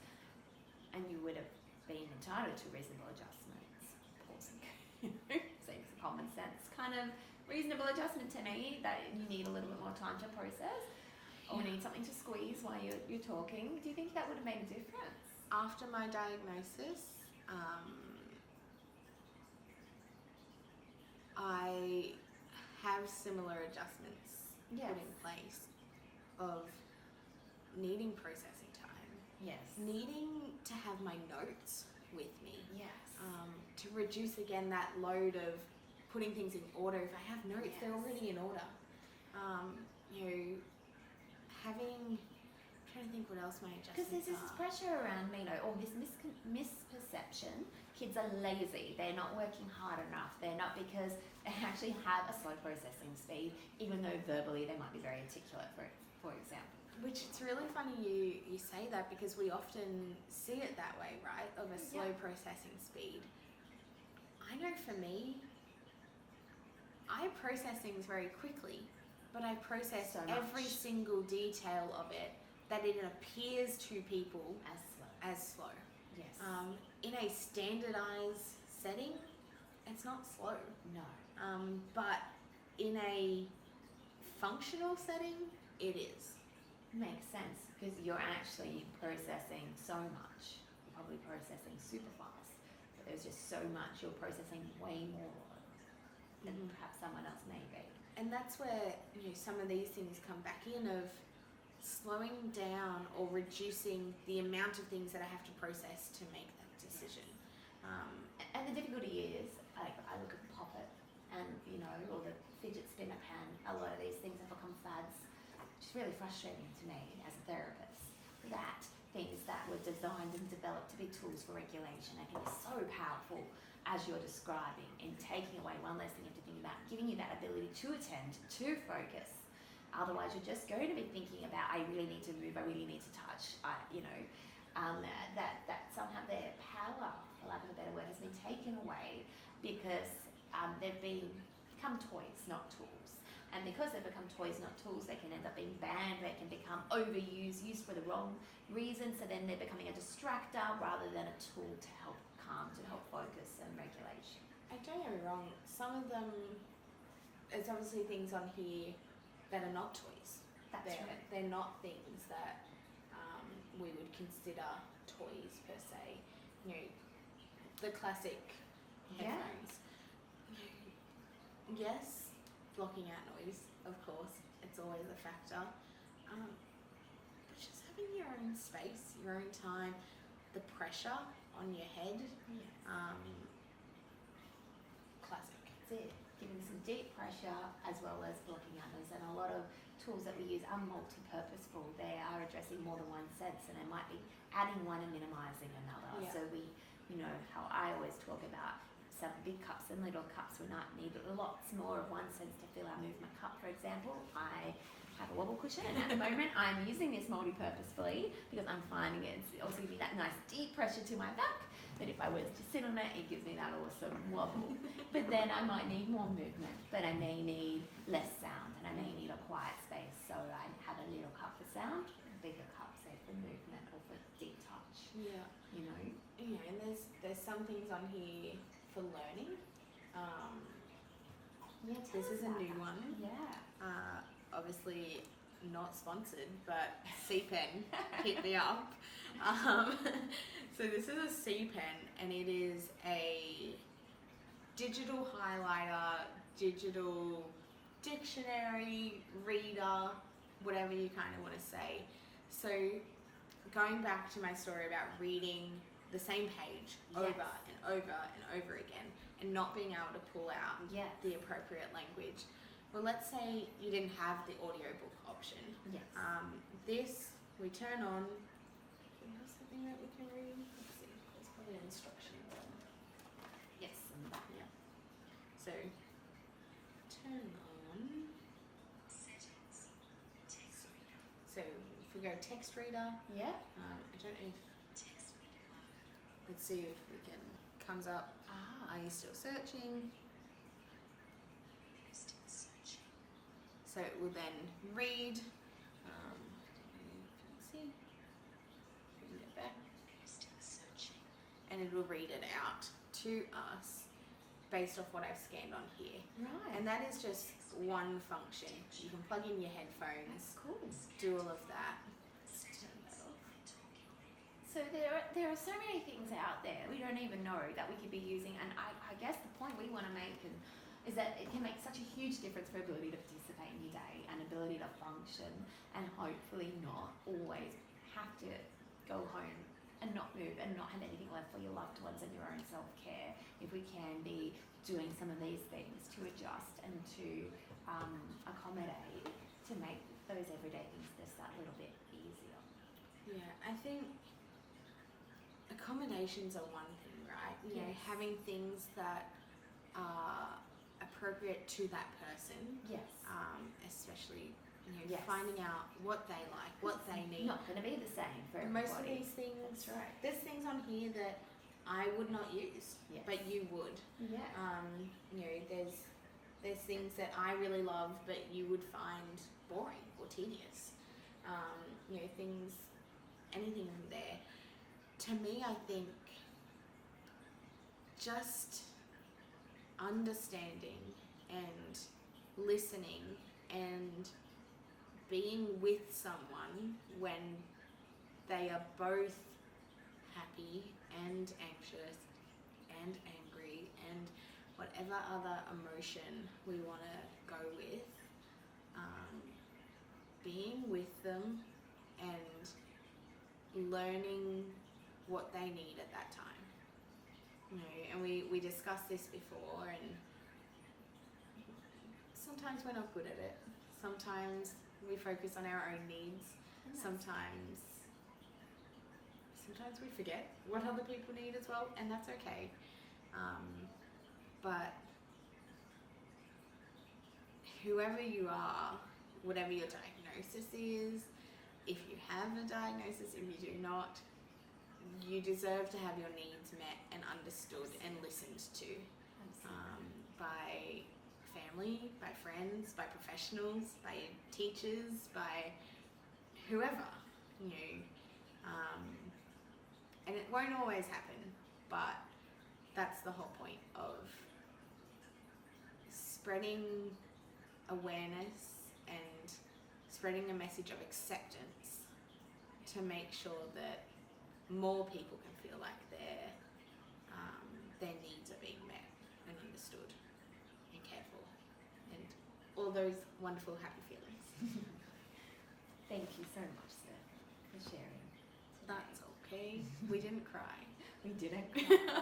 [SPEAKER 1] and you would have been entitled to reasonable adjustments? Seems a common sense kind of reasonable adjustment to me, that you need a little bit more time to process or need something to squeeze while you're talking. Do you think that would have made a difference?
[SPEAKER 2] After my diagnosis, I have similar adjustments put in place of needing processing time.
[SPEAKER 1] Yes.
[SPEAKER 2] Needing to have my notes with me.
[SPEAKER 1] Yes.
[SPEAKER 2] To reduce again that load of putting things in order. If I have notes, they're already in order. I'm trying to think what else my adjustments
[SPEAKER 1] because there's this pressure around me, or this misperception. Kids are lazy. They're not working hard enough. They're not, because they actually have a slow processing speed, even though verbally they might be very articulate, for example.
[SPEAKER 2] Which, it's really funny you say that, because we often see it that way, right? Of a slow processing speed. I know for me, I process things very quickly, but I process every single detail of it that it appears to people as slow.
[SPEAKER 1] Yes.
[SPEAKER 2] In a standardized setting, it's not slow.
[SPEAKER 1] No.
[SPEAKER 2] But in a functional setting, it is.
[SPEAKER 1] Makes sense, because you're actually processing so much. You're probably processing super fast, but there's just so much. You're processing way more than perhaps someone else may be.
[SPEAKER 2] And that's where some of these things come back in, of slowing down or reducing the amount of things that I have to process to make that decision.
[SPEAKER 1] And the difficulty is, like, I look at Poppet and, or the fidget spinner pen, a lot of these things have become fads, which is really frustrating to me as a therapist, that things that were designed and developed to be tools for regulation and can be so powerful, as you're describing, in taking away one less thing you have to think about, giving you that ability to attend, to focus. Otherwise, you're just going to be thinking about, I really need to move, I really need to touch, that somehow their power, for lack of a better word, has been taken away because they've become toys, not tools. And because they've become toys, not tools, they can end up being banned, they can become overused, used for the wrong reason, so then they're becoming a distractor rather than a tool to help calm, to help focus and regulation.
[SPEAKER 2] And don't get me wrong, some of them, there's obviously things on here that are not toys.
[SPEAKER 1] That's right.
[SPEAKER 2] They're not things that we would consider toys per se. The classic headphones. Yes, blocking out noise, of course, it's always a factor. But just having your own space, your own time, the pressure on your head.
[SPEAKER 1] Yes.
[SPEAKER 2] Classic.
[SPEAKER 1] That's it. Giving some deep pressure as well as blocking out noise. And a lot of tools that we use are multi-purposeful. They are addressing more than one sense, and they might be adding one and minimizing another.
[SPEAKER 2] Yeah.
[SPEAKER 1] So we, how I always talk about some big cups and little cups. We might need lots more of one sense to fill our movement cup, for example. I have a wobble cushion, and at the moment I'm using this multi-purposefully because I'm finding it's also giving that nice deep pressure to my back. But if I was to sit on it, it gives me that awesome wobble. But then I might need more movement, but I may need less sound, and I may need a quiet space. So I have a little cup for sound, a bigger cup, say, for movement or for deep touch.
[SPEAKER 2] Yeah.
[SPEAKER 1] You know?
[SPEAKER 2] Yeah, and there's some things on here for learning.
[SPEAKER 1] Yeah,
[SPEAKER 2] This is a new one.
[SPEAKER 1] Yeah.
[SPEAKER 2] Obviously not sponsored, but C-Pen hit me up. So this is a C-Pen, and it is a digital highlighter, digital dictionary, reader, whatever you kind of want to say. So going back to my story about reading the same page over and over and over again and not being able to pull out the appropriate language. Well, let's say you didn't have the audiobook option.
[SPEAKER 1] Yes.
[SPEAKER 2] This we turn on. Do we have something that we can read? Let's see. There's probably an instruction button.
[SPEAKER 1] Yes. And that.
[SPEAKER 2] Yeah. So turn on.
[SPEAKER 3] Settings. Text reader.
[SPEAKER 2] So if we go text reader,
[SPEAKER 1] Yeah.
[SPEAKER 2] I don't know if.
[SPEAKER 3] Text reader mode.
[SPEAKER 2] Let's see if we can. Comes up.
[SPEAKER 1] Ah.
[SPEAKER 2] Are you still searching?
[SPEAKER 3] Still searching.
[SPEAKER 2] So it will then read. I don't know if you can see. Read it back.
[SPEAKER 3] Still searching.
[SPEAKER 2] And it will read it out to us based off what I've scanned on here.
[SPEAKER 1] Right.
[SPEAKER 2] And that is just one function. You can plug in your headphones,
[SPEAKER 1] That's cool.
[SPEAKER 2] do all of that. Let's turn that off.
[SPEAKER 1] So there are so many things out there we don't even know that we could be using, and I guess the point we want to make is that it can make such a huge difference for ability to participate in your day and ability to function, and hopefully not always have to go home and not move and not have anything left for your loved ones and your own self-care. If we can be doing some of these things to adjust and to accommodate to make those everyday things just that little bit easier.
[SPEAKER 2] Yeah, I think accommodations are one thing, right? You know,
[SPEAKER 1] Yes.
[SPEAKER 2] having things that are appropriate to that person,
[SPEAKER 1] Yes.
[SPEAKER 2] especially
[SPEAKER 1] Yes.
[SPEAKER 2] finding out what they like, what they need.
[SPEAKER 1] Not going to be the same for everybody.
[SPEAKER 2] Most of these things,
[SPEAKER 1] That's right.
[SPEAKER 2] there's things on here that I would not use,
[SPEAKER 1] Yes.
[SPEAKER 2] but you would.
[SPEAKER 1] Yeah.
[SPEAKER 2] There's things that I really love, but you would find boring or tedious. Things, anything from there. To me, I think just understanding and listening and being with someone when they are both happy and anxious and angry and whatever other emotion we want to go with, being with them and learning what they need at that time. And we discussed this before, and sometimes we're not good at it. Sometimes we focus on our own needs. Sometimes we forget what other people need as well, and that's okay. But whoever you are, whatever your diagnosis is, if you have a diagnosis, if you do not, you deserve to have your needs met and understood and listened to by family, by friends, by professionals, by teachers, by whoever, and it won't always happen, but that's the whole point of spreading awareness and spreading a message of acceptance to make sure that more people can feel like their needs are being met and understood and cared for, and all those wonderful happy feelings.
[SPEAKER 1] Thank you so much, Steph, for sharing.
[SPEAKER 2] That's okay. We didn't cry.
[SPEAKER 1] We didn't cry.